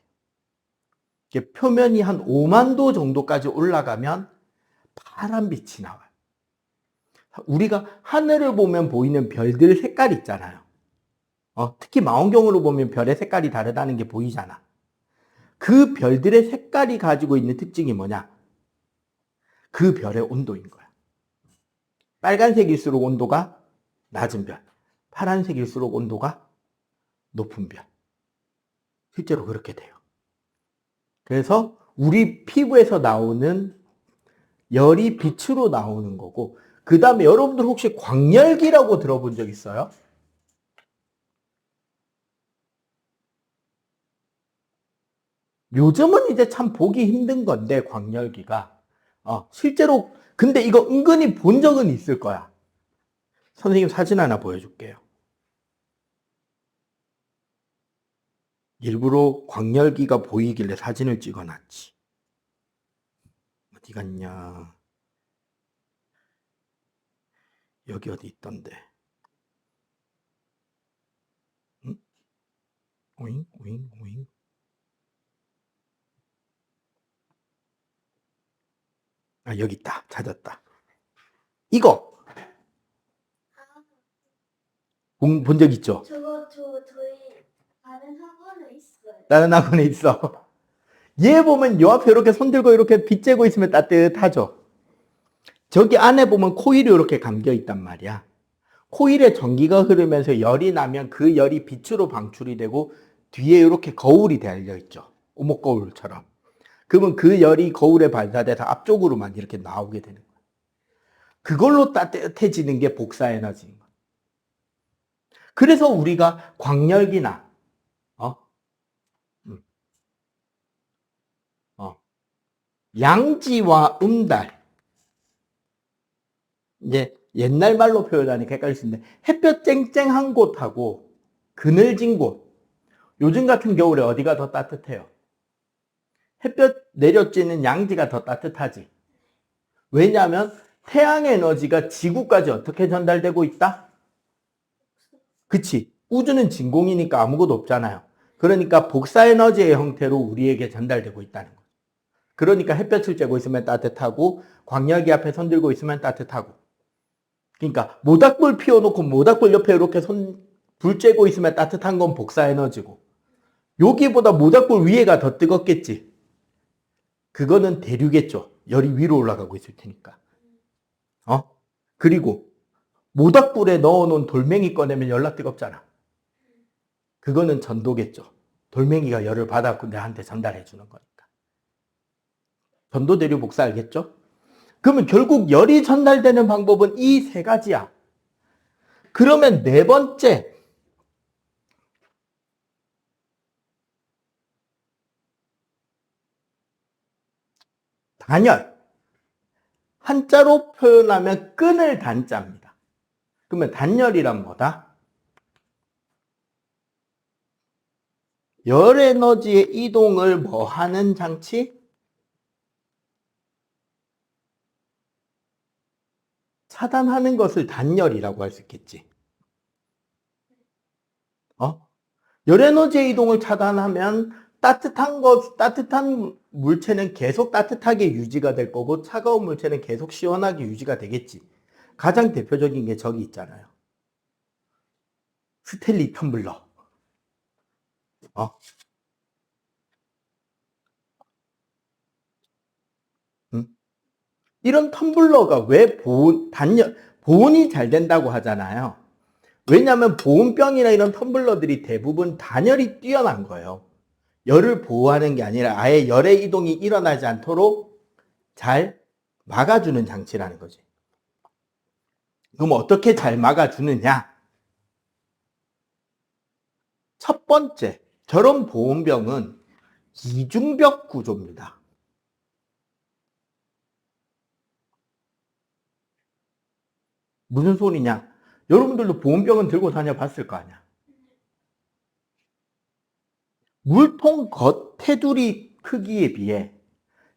표면이 한 5만 도 정도까지 올라가면 파란 빛이 나와요. 우리가 하늘을 보면 보이는 별들 색깔 있잖아요. 특히 망원경으로 보면 별의 색깔이 다르다는 게 보이잖아. 그 별들의 색깔이 가지고 있는 특징이 뭐냐? 그 별의 온도인 거야. 빨간색일수록 온도가 낮은 별, 파란색일수록 온도가 높은 별. 실제로 그렇게 돼요. 그래서 우리 피부에서 나오는 열이 빛으로 나오는 거고, 그 다음에 여러분들 혹시 광열기라고 들어본 적 있어요? 요즘은 이제 참 보기 힘든 건데, 광열기가. 실제로, 근데 이거 은근히 본 적은 있을 거야. 선생님 사진 하나 보여줄게요. 일부러 광열기가 보이길래 사진을 찍어놨지. 어디 갔냐. 여기 어디 있던데. 응? 오잉, 오잉, 오잉. 아, 여기 있다. 찾았다. 이거! 본 적 있죠? 저희 다른 학원에 있어요. 다른 학원에 있어. 얘 보면 요 앞에 이렇게 손 들고 이렇게 빗 쬐고 있으면 따뜻하죠? 저기 안에 보면 코일이 이렇게 감겨 있단 말이야. 코일에 전기가 흐르면서 열이 나면 그 열이 빛으로 방출이 되고 뒤에 이렇게 거울이 달려 있죠. 오목거울처럼. 그러면 그 열이 거울에 발사돼서 앞쪽으로만 이렇게 나오게 되는 거야. 그걸로 따뜻해지는 게 복사에너지인 거야. 그래서 우리가 광열기나 양지와 음달, 이제 옛날 말로 표현하니까 헷갈릴 수 있는데 햇볕 쨍쨍한 곳하고 그늘진 곳, 요즘 같은 겨울에 어디가 더 따뜻해요? 햇볕 내려쬐는 양지가 더 따뜻하지. 왜냐하면 태양 에너지가 지구까지 어떻게 전달되고 있다? 그치? 우주는 진공이니까 아무것도 없잖아요. 그러니까 복사 에너지의 형태로 우리에게 전달되고 있다는 거예요. 그러니까 햇볕을 쬐고 있으면 따뜻하고 광열기 앞에 손 들고 있으면 따뜻하고. 그러니까 모닥불 피워놓고 모닥불 옆에 이렇게 불 쬐고 있으면 따뜻한 건 복사 에너지고 여기보다 모닥불 위에가 더 뜨겁겠지. 그거는 대류겠죠. 열이 위로 올라가고 있을 테니까. 그리고 모닥불에 넣어놓은 돌멩이 꺼내면 열나 뜨겁잖아. 그거는 전도겠죠. 돌멩이가 열을 받아서 내한테 전달해 주는 거니까. 전도, 대류, 복사 알겠죠? 그러면 결국 열이 전달되는 방법은 이 세 가지야. 그러면 네 번째, 단열. 한자로 표현하면 끈을 단자입니다. 그러면 단열이란 뭐다? 열 에너지의 이동을 뭐 하는 장치? 차단하는 것을 단열이라고 할 수 있겠지. 열 에너지의 이동을 차단하면 따뜻한 물체는 계속 따뜻하게 유지가 될 거고 차가운 물체는 계속 시원하게 유지가 되겠지. 가장 대표적인 게 저기 있잖아요. 스탠리 텀블러. 응? 이런 텀블러가 왜 보온이 잘 된다고 하잖아요. 왜냐하면 보온병이나 이런 텀블러들이 대부분 단열이 뛰어난 거예요. 열을 보호하는 게 아니라 아예 열의 이동이 일어나지 않도록 잘 막아주는 장치라는 거지. 그럼 어떻게 잘 막아주느냐? 첫 번째, 저런 보온병은 이중벽 구조입니다. 무슨 소리냐? 여러분들도 보온병은 들고 다녀봤을 거 아니야. 물통 겉 테두리 크기에 비해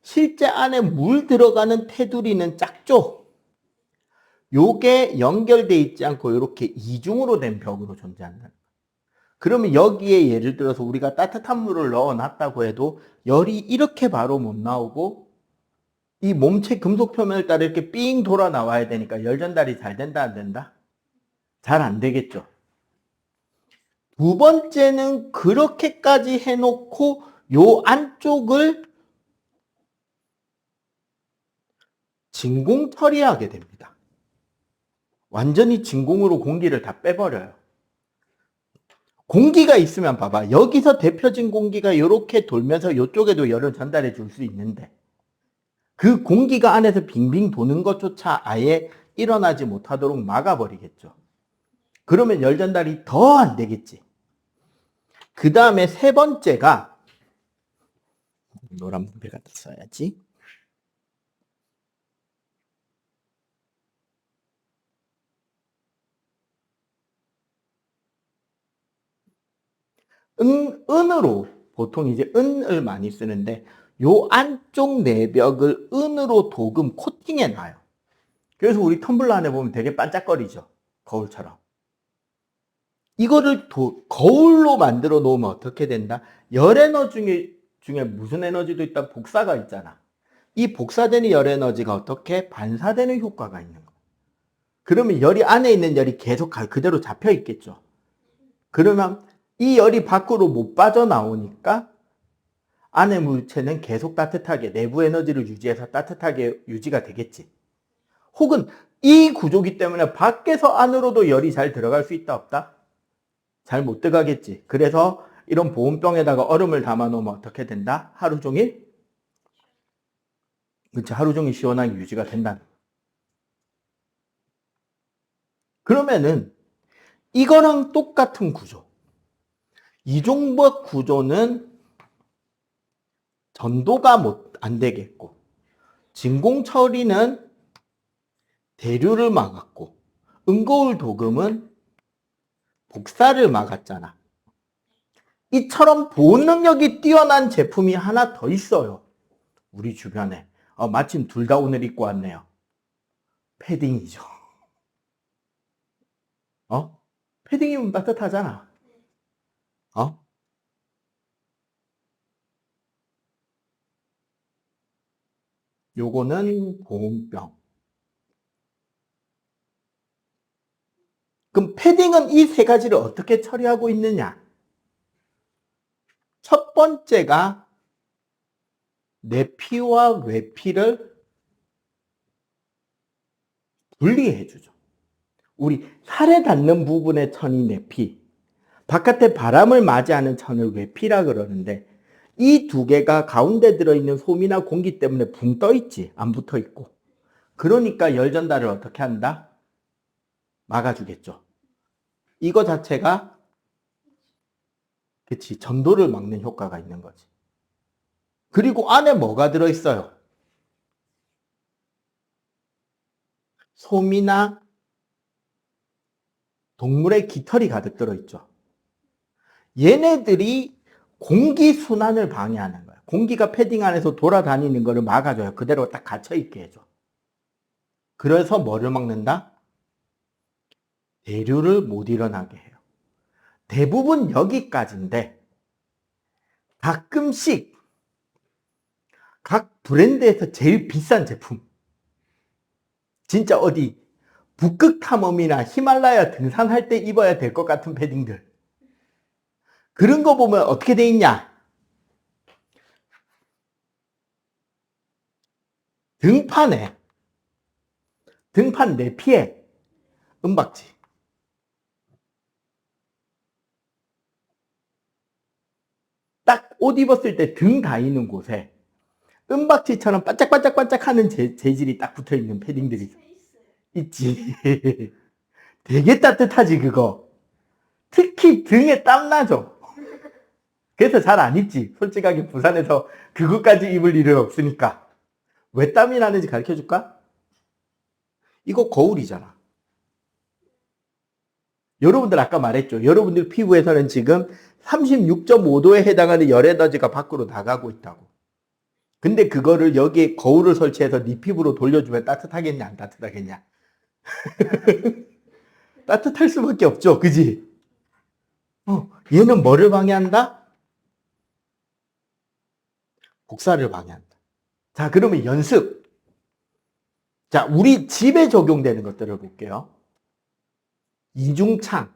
실제 안에 물 들어가는 테두리는 작죠? 요게 연결돼 있지 않고 이렇게 이중으로 된 벽으로 존재한다. 그러면 여기에 예를 들어서 우리가 따뜻한 물을 넣어놨다고 해도 열이 이렇게 바로 못 나오고 이 몸체 금속 표면을 따라 이렇게 삥 돌아 나와야 되니까 열 전달이 잘 된다 안 된다? 잘 안 되겠죠. 두 번째는 그렇게까지 해놓고 요 안쪽을 진공 처리하게 됩니다. 완전히 진공으로 공기를 다 빼버려요. 공기가 있으면 봐봐. 여기서 데펴진 공기가 이렇게 돌면서 이쪽에도 열을 전달해 줄 수 있는데 그 공기가 안에서 빙빙 도는 것조차 아예 일어나지 못하도록 막아버리겠죠. 그러면 열 전달이 더 안 되겠지. 그 다음에 세 번째가 노란 분필 갖다 써야지. 은으로 보통 이제 은을 많이 쓰는데 요 안쪽 내벽을 은으로 도금 코팅해 놔요. 그래서 우리 텀블러 안에 보면 되게 반짝거리죠. 거울처럼. 이거를 거울로 만들어 놓으면 어떻게 된다? 열 에너지 중에 무슨 에너지도 있다? 복사가 있잖아. 이 복사되는 열 에너지가 어떻게 반사되는 효과가 있는 거야. 그러면 열이 안에 있는 열이 계속 그대로 잡혀 있겠죠. 그러면 이 열이 밖으로 못 빠져나오니까 안의 물체는 계속 따뜻하게 내부 에너지를 유지해서 따뜻하게 유지가 되겠지. 혹은 이 구조기 때문에 밖에서 안으로도 열이 잘 들어갈 수 있다 없다? 잘 못 들어가겠지. 그래서 이런 보온병에다가 얼음을 담아 놓으면 어떻게 된다? 하루 종일? 그렇지. 하루 종일 시원하게 유지가 된다. 그러면은 이거랑 똑같은 구조. 이종복 구조는 전도가 안 되겠고, 진공 처리는 대류를 막았고, 은거울 도금은 복사를 막았잖아. 이처럼 보온 능력이 뛰어난 제품이 하나 더 있어요. 우리 주변에. 마침 둘 다 오늘 입고 왔네요. 패딩이죠. 패딩이면 따뜻하잖아. 요거는 보온병. 그럼 패딩은 이 세 가지를 어떻게 처리하고 있느냐? 첫 번째가 내피와 외피를 분리해주죠. 우리 살에 닿는 부분의 천이 내피, 바깥에 바람을 맞이하는 천을 외피라 그러는데 이 두 개가 가운데 들어있는 솜이나 공기 때문에 붕 떠있지, 안 붙어있고. 그러니까 열 전달을 어떻게 한다? 막아주겠죠. 이거 자체가 그치, 전도를 막는 효과가 있는 거지. 그리고 안에 뭐가 들어있어요? 솜이나 동물의 깃털이 가득 들어있죠. 얘네들이 공기 순환을 방해하는 거야. 공기가 패딩 안에서 돌아다니는 거를 막아줘요. 그대로 딱 갇혀있게 해줘. 그래서 뭐를 막는다? 대류를 못 일어나게 해요. 대부분 여기까지인데 가끔씩 각 브랜드에서 제일 비싼 제품, 진짜 어디 북극 탐험이나 히말라야 등산할 때 입어야 될 것 같은 패딩들, 그런 거 보면 어떻게 돼 있냐? 등판 내피에 은박지. 딱 옷 입었을 때 등 닿이는 곳에 은박지처럼 반짝반짝반짝하는 재질이 딱 붙어있는 패딩들이 있지. 되게 따뜻하지 그거. 특히 등에 땀나죠. 그래서 잘 안 입지. 솔직하게 부산에서 그거까지 입을 일은 없으니까. 왜 땀이 나는지 가르쳐줄까? 이거 거울이잖아. 여러분들 아까 말했죠. 여러분들 피부에서는 지금 36.5도에 해당하는 열에너지가 밖으로 나가고 있다고. 근데 그거를 여기에 거울을 설치해서 네 피부로 돌려주면 따뜻하겠냐 안 따뜻하겠냐? 따뜻할 수밖에 없죠. 그지? 얘는 뭐를 방해한다? 복사를 방해한다. 자, 그러면 연습. 자, 우리 집에 적용되는 것들을 볼게요. 이중창.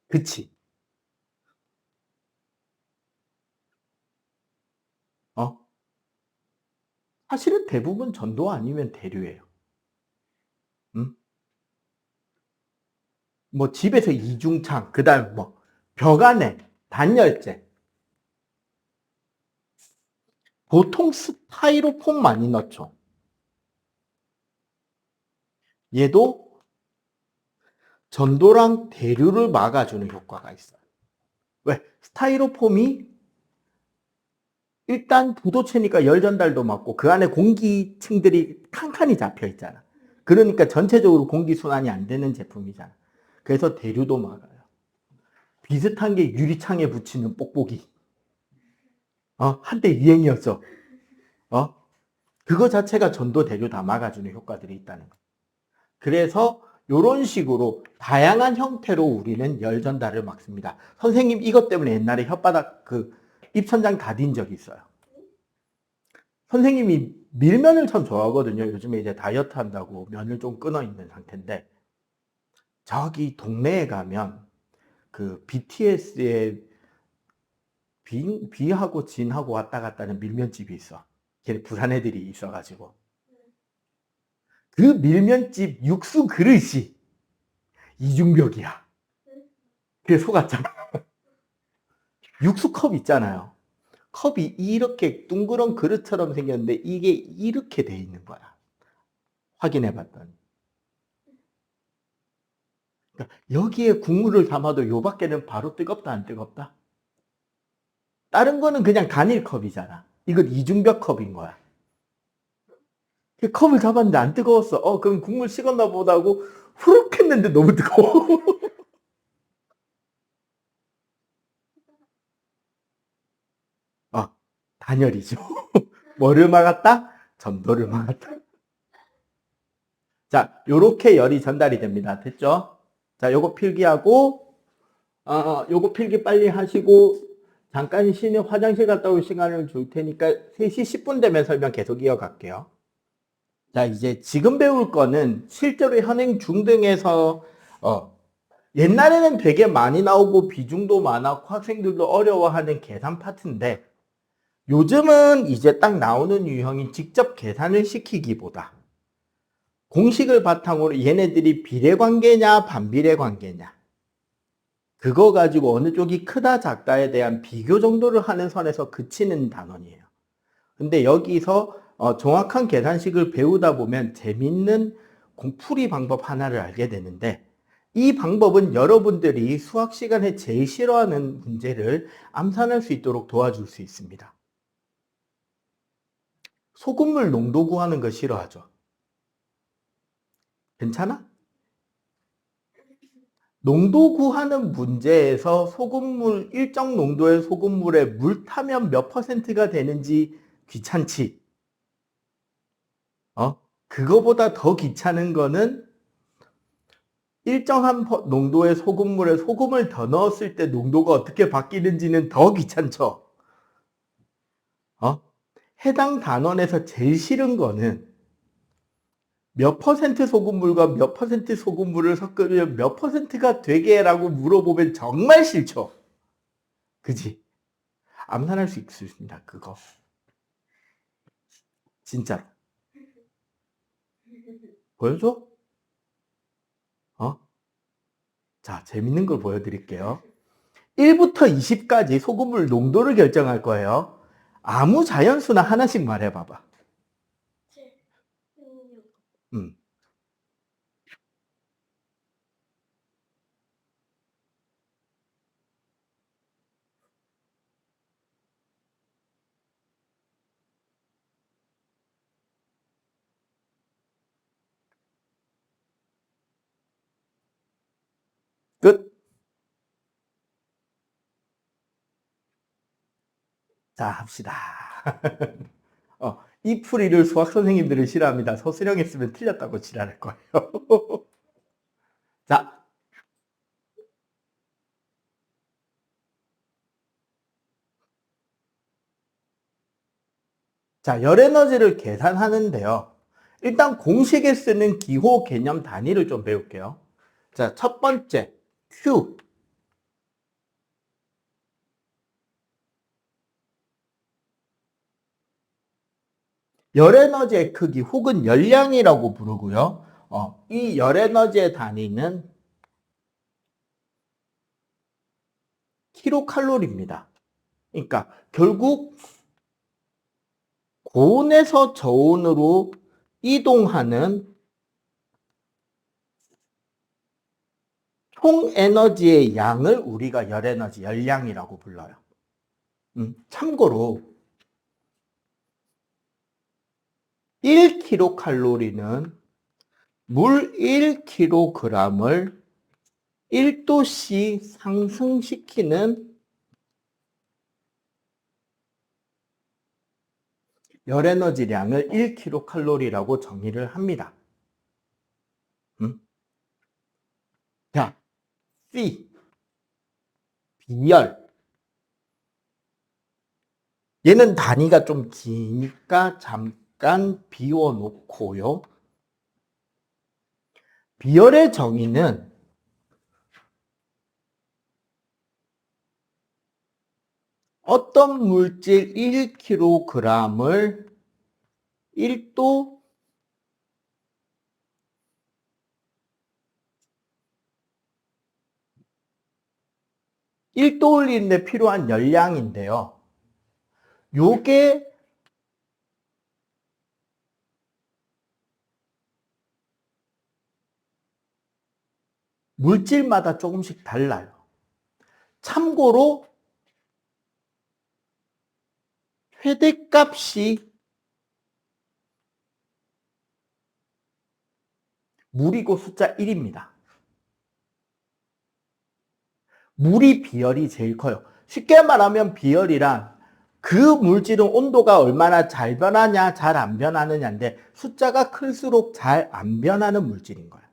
그치? 사실은 대부분 전도 아니면 대류예요. 뭐 집에서 이중창, 그 다음 뭐 벽 안에 단열재. 보통 스타이로폼 많이 넣죠. 얘도 전도랑 대류를 막아주는 효과가 있어요. 왜? 스타이로폼이 일단 부도체니까 열 전달도 막고 그 안에 공기층들이 칸칸이 잡혀 있잖아. 그러니까 전체적으로 공기 순환이 안 되는 제품이잖아. 그래서 대류도 막아요. 비슷한 게 유리창에 붙이는 뽁뽁이. 한때 유행이었어. 그거 자체가 전도 대류 다 막아주는 효과들이 있다는 거. 그래서 이런 식으로 다양한 형태로 우리는 열 전달을 막습니다. 선생님 이것 때문에 옛날에 혓바닥 입천장 다딘 적이 있어요. 선생님이 밀면을 참 좋아하거든요. 요즘에 이제 다이어트 한다고 면을 좀 끊어 있는 상태인데 저기 동네에 가면 그 BTS의 비하고 진하고 왔다 갔다 하는 밀면집이 있어. 걔네 부산 애들이 있어가지고 그 밀면집 육수 그릇이 이중벽이야. 그게 속았잖아. 육수컵 있잖아요. 컵이 이렇게 둥그런 그릇처럼 생겼는데 이게 이렇게 돼 있는 거야. 확인해 봤더니. 그러니까 여기에 국물을 담아도 요 밖에는 바로 뜨겁다 안 뜨겁다? 다른 거는 그냥 단일컵이잖아. 이건 이중벽 컵인 거야. 그 컵을 잡았는데 안 뜨거웠어. 그럼 국물 식었나 보다 하고 후룩 했는데 너무 뜨거워. 단열이죠. 뭐를 막았다? 전도를 막았다. 자, 요렇게 열이 전달이 됩니다. 됐죠? 자, 요거 필기하고, 요거 필기 빨리 하시고, 잠깐 쉬는 화장실 갔다 올 시간을 줄 테니까 3시 10분 되면 설명 계속 이어갈게요. 자, 이제 지금 배울 거는 실제로 현행 중등에서, 옛날에는 되게 많이 나오고 비중도 많았고 학생들도 어려워하는 계산 파트인데, 요즘은 이제 딱 나오는 유형이 직접 계산을 시키기보다 공식을 바탕으로 얘네들이 비례관계냐 반비례관계냐 그거 가지고 어느 쪽이 크다 작다에 대한 비교 정도를 하는 선에서 그치는 단원이에요. 근데 여기서 정확한 계산식을 배우다 보면 재밌는 풀이 방법 하나를 알게 되는데 이 방법은 여러분들이 수학 시간에 제일 싫어하는 문제를 암산할 수 있도록 도와줄 수 있습니다. 소금물 농도 구하는 거 싫어하죠? 괜찮아? 농도 구하는 문제에서 소금물, 일정 농도의 소금물에 물 타면 몇 퍼센트가 되는지 귀찮지? 그거보다 더 귀찮은 거는 일정한 농도의 소금물에 소금을 더 넣었을 때 농도가 어떻게 바뀌는지는 더 귀찮죠? 해당 단원에서 제일 싫은 거는 몇 퍼센트 소금물과 몇 퍼센트 소금물을 섞으면 몇 퍼센트가 되게 라고 물어보면 정말 싫죠? 그지? 암산할 수 있습니다. 그거. 진짜. 보여줘? 자, 재밌는 걸 보여드릴게요. 1부터 20까지 소금물 농도를 결정할 거예요. 아무 자연수나 하나씩 말해봐봐. 7, 16. 끝. 자, 합시다. 이 풀이를 수학 선생님들은 싫어합니다. 서술형 했으면 틀렸다고 지랄할 거예요. 자, 열 에너지를 계산하는데요. 일단 공식에 쓰는 기호 개념 단위를 좀 배울게요. 자, 첫 번째, Q. 열 에너지의 크기 혹은 열량이라고 부르고요. 이 열 에너지의 단위는 킬로칼로리입니다. 그러니까 결국 고온에서 저온으로 이동하는 총 에너지의 양을 우리가 열 에너지, 열량이라고 불러요. 참고로 1kcal는 물 1kg을 1도씨 상승시키는 열 에너지량을 1kcal라고 정의를 합니다. 자, C, 비열. 얘는 단위가 좀 기니까 잠깐 비워놓고요. 비열의 정의는 어떤 물질 1kg을 1도 1도 올리는데 필요한 열량인데요. 요게 물질마다 조금씩 달라요. 참고로 최대값이 물이고 숫자 1입니다. 물이 비열이 제일 커요. 쉽게 말하면 비열이란 그 물질은 온도가 얼마나 잘 변하냐, 잘 안 변하느냐인데 숫자가 클수록 잘 안 변하는 물질인 거예요.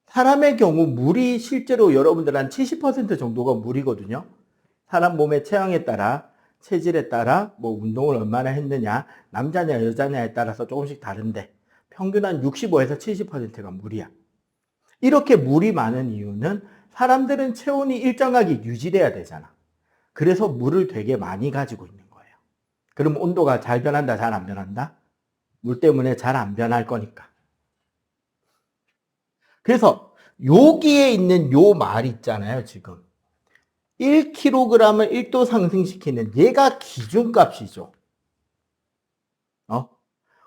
사람의 경우 물이 실제로 여러분들 한 70% 정도가 물이거든요. 사람 몸의 체형에 따라, 체질에 따라, 뭐 운동을 얼마나 했느냐, 남자냐 여자냐에 따라서 조금씩 다른데 평균 한 65에서 70%가 물이야. 이렇게 물이 많은 이유는 사람들은 체온이 일정하게 유지돼야 되잖아. 그래서 물을 되게 많이 가지고 있는 거예요. 그럼 온도가 잘 변한다, 잘 안 변한다? 물 때문에 잘 안 변할 거니까. 그래서 여기에 있는 요 말 있잖아요, 지금. 1kg을 1도 상승시키는 얘가 기준값이죠.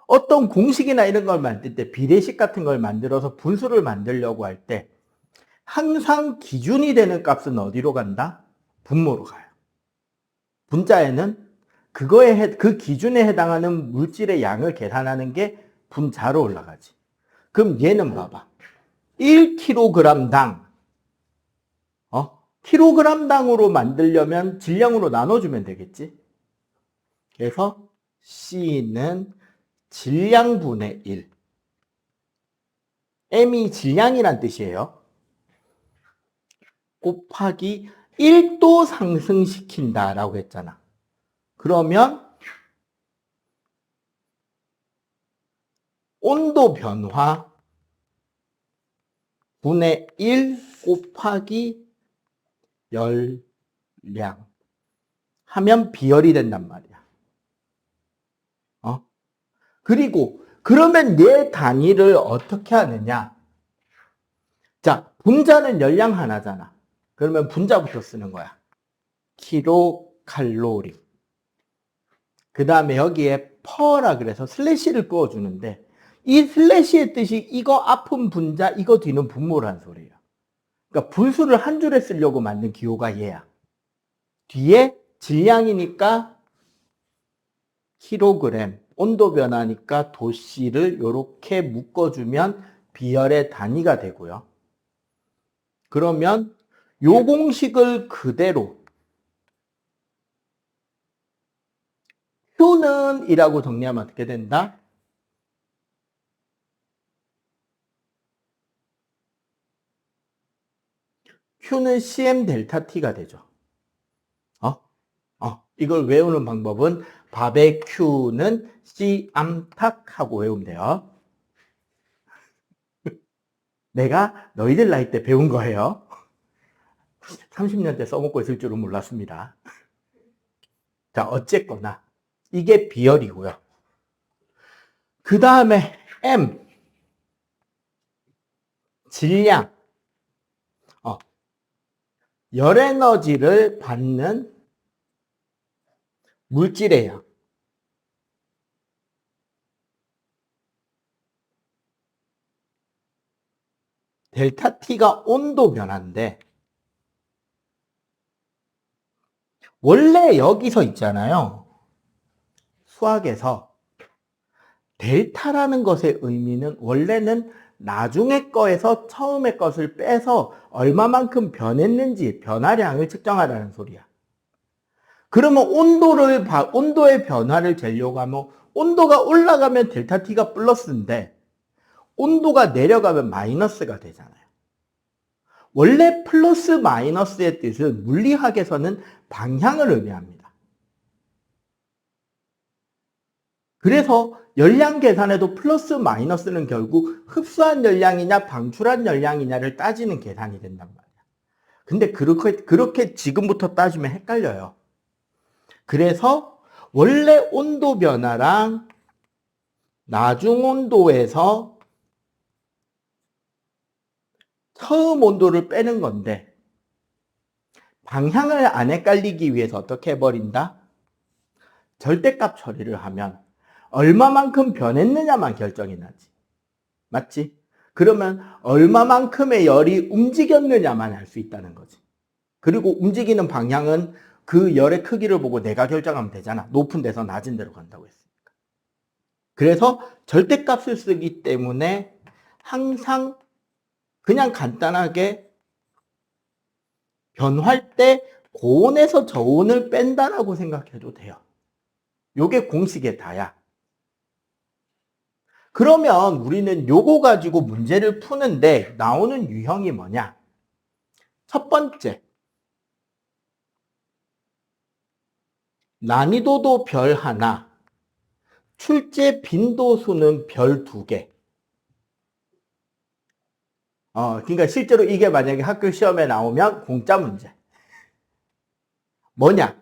어떤 공식이나 이런 걸 만들 때 비례식 같은 걸 만들어서 분수를 만들려고 할 때 항상 기준이 되는 값은 어디로 간다? 분모로 가요. 분자에는 그 기준에 해당하는 물질의 양을 계산하는 게 분자로 올라가지. 그럼 얘는 봐봐. 1kg당 kg당으로 만들려면 질량으로 나눠주면 되겠지. 그래서 C는 질량분의 1. M이 질량이란 뜻이에요. 곱하기 1도 상승시킨다라고 했잖아. 그러면 온도 변화 분의 1 곱하기 열량 하면 비열이 된단 말이야. 그리고 그러면 얘 단위를 어떻게 하느냐? 자, 분자는 열량 하나잖아. 그러면 분자부터 쓰는 거야. 킬로칼로리. 그 다음에 여기에 퍼라 그래서 슬래시를 그어주는데 이 슬래시의 뜻이 이거 앞은 분자, 이거 뒤는 분모라는 소리예요. 그러니까 분수를 한 줄에 쓰려고 만든 기호가 얘야. 뒤에 질량이니까 킬로그램, 온도 변화니까 도씨를 이렇게 묶어주면 비열의 단위가 되고요. 그러면 요 공식을 그대로 Q는 이라고 정리하면 어떻게 된다? Q는 CM 델타 T가 되죠. 이걸 외우는 방법은 밥의 Q는 C 암탉하고 외우면 돼요. 내가 너희들 나이 때 배운 거예요. 30년째 써먹고 있을 줄은 몰랐습니다. 자, 어쨌거나 이게 비열이고요. 그 다음에 M, 질량. 열 에너지를 받는 물질의 양. 델타 T가 온도 변화인데 원래 여기서 있잖아요. 수학에서 델타라는 것의 의미는 원래는 나중에 거에서 처음의 것을 빼서 얼마만큼 변했는지 변화량을 측정하라는 소리야. 그러면 온도의 변화를 재려고 하면 온도가 올라가면 델타 T가 플러스인데 온도가 내려가면 마이너스가 되잖아요. 원래 플러스 마이너스의 뜻은 물리학에서는 방향을 의미합니다. 그래서 열량 계산에도 플러스 마이너스는 결국 흡수한 열량이냐 방출한 열량이냐를 따지는 계산이 된단 말이야. 근데 그렇게 지금부터 따지면 헷갈려요. 그래서 원래 온도 변화랑 나중 온도에서 처음 온도를 빼는 건데 방향을 안 헷갈리기 위해서 어떻게 해버린다? 절대값 처리를 하면 얼마만큼 변했느냐만 결정이 나지. 맞지? 그러면 얼마만큼의 열이 움직였느냐만 알 수 있다는 거지. 그리고 움직이는 방향은 그 열의 크기를 보고 내가 결정하면 되잖아. 높은 데서 낮은 데로 간다고 했으니까. 그래서 절대값을 쓰기 때문에 항상 그냥 간단하게 변화할 때 고온에서 저온을 뺀다라고 생각해도 돼요. 요게 공식의 다야. 그러면 우리는 요거 가지고 문제를 푸는데 나오는 유형이 뭐냐? 첫 번째, 난이도도 별 하나, 출제 빈도수는 별 2개. 그러니까 실제로 이게 만약에 학교 시험에 나오면 공짜 문제. 뭐냐?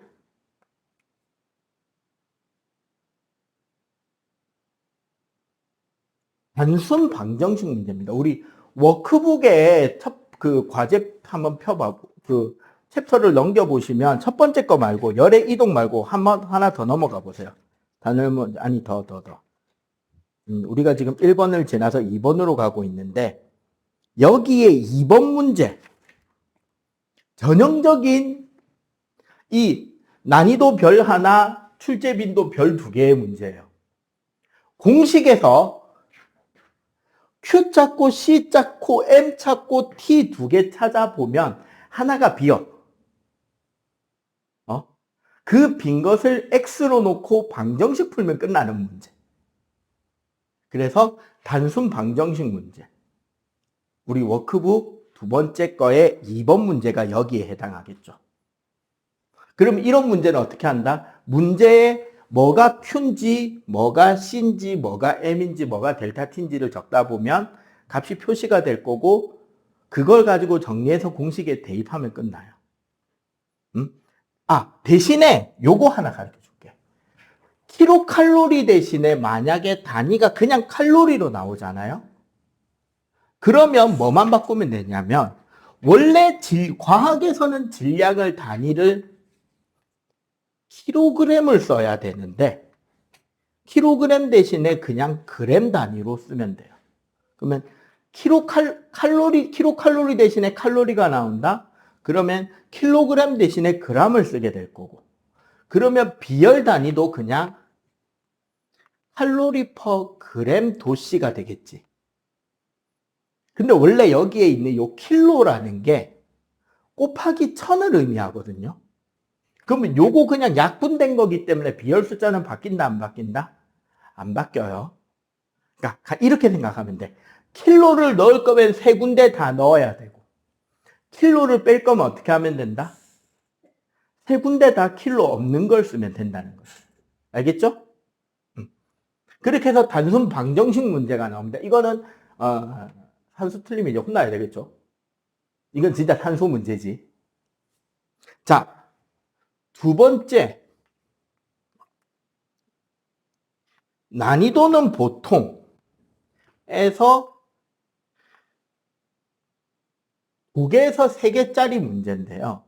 단순 방정식 문제입니다. 우리 워크북에 그 과제 한번 펴봐, 그 챕터를 넘겨보시면 첫 번째 거 말고 열의 이동 말고 하나 더 넘어가 보세요. 아니 더. 우리가 지금 1번을 지나서 2번으로 가고 있는데 여기에 2번 문제 전형적인 이 난이도 별 하나 출제 빈도 별 2개의 문제예요. 공식에서 Q 찾고 C 찾고 M 찾고 T 2개 찾아보면 하나가 비어. 그 빈 것을 X로 놓고 방정식 풀면 끝나는 문제. 그래서 단순 방정식 문제. 우리 워크북 두 번째 거의 2번 문제가 여기에 해당하겠죠. 그럼 이런 문제는 어떻게 한다? 문제에 뭐가 Q인지, 뭐가 C인지, 뭐가 M인지, 뭐가 델타 T인지를 적다 보면 값이 표시가 될 거고 그걸 가지고 정리해서 공식에 대입하면 끝나요. 대신에 요거 하나 가르쳐 줄게. 킬로칼로리 대신에 만약에 단위가 그냥 칼로리로 나오잖아요. 그러면 뭐만 바꾸면 되냐면 원래 과학에서는 질량을 단위를 킬로그램을 써야 되는데 킬로그램 대신에 그냥 그램 단위로 쓰면 돼요. 그러면 킬로칼로리 대신에 칼로리가 나온다? 그러면 킬로그램 대신에 그램을 쓰게 될 거고 그러면 비열 단위도 그냥 칼로리 퍼 그램 도씨가 되겠지. 근데 원래 여기에 있는 요 킬로라는 게 곱하기 1000을 의미하거든요. 그러면 요거 그냥 약분된 거기 때문에 비열 숫자는 바뀐다 안 바뀐다? 안 바뀌어요. 그러니까 이렇게 생각하면 돼. 킬로를 넣을 거면 세 군데 다 넣어야 되고 킬로를 뺄 거면 어떻게 하면 된다? 세 군데 다 킬로 없는 걸 쓰면 된다는 거죠. 알겠죠? 그렇게 해서 단순 방정식 문제가 나옵니다. 이거는 산수 틀리면 이제 혼나야 되겠죠? 이건 진짜 산수 문제지. 자, 두 번째. 난이도는 보통에서 2개에서 3개짜리 문제인데요.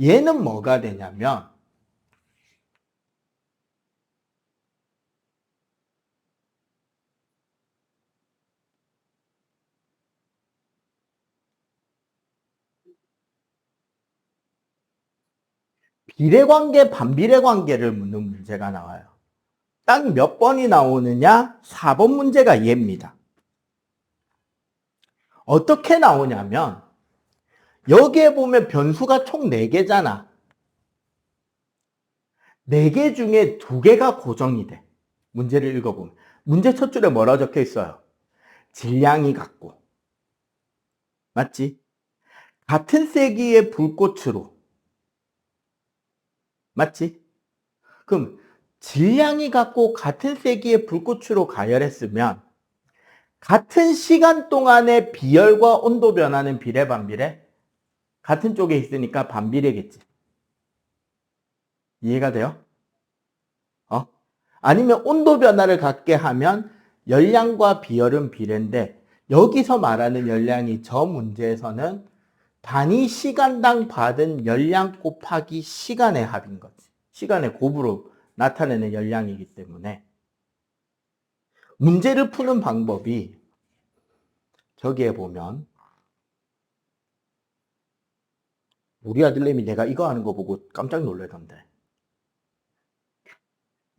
얘는 뭐가 되냐면 비례관계, 반비례관계를 묻는 문제가 나와요. 딱 몇 번이 나오느냐? 4번 문제가 얘입니다. 어떻게 나오냐면 여기에 보면 변수가 총 4개잖아. 4개 중에 2개가 고정이 돼. 문제를 읽어보면. 문제 첫 줄에 뭐라 적혀 있어요? 질량이 같고. 맞지? 같은 세기의 불꽃으로. 맞지? 그럼 질량이 같고 같은 세기의 불꽃으로 가열했으면 같은 시간 동안에 비열과 온도 변화는 비례, 반비례? 같은 쪽에 있으니까 반비례겠지. 이해가 돼요? 아니면 온도 변화를 갖게 하면 열량과 비열은 비례인데 여기서 말하는 열량이 저 문제에서는 단위 시간당 받은 열량 곱하기 시간의 합인 거지. 시간의 곱으로 나타내는 열량이기 때문에 문제를 푸는 방법이 저기에 보면 우리 아들내미 내가 이거 하는 거 보고 깜짝 놀라던데.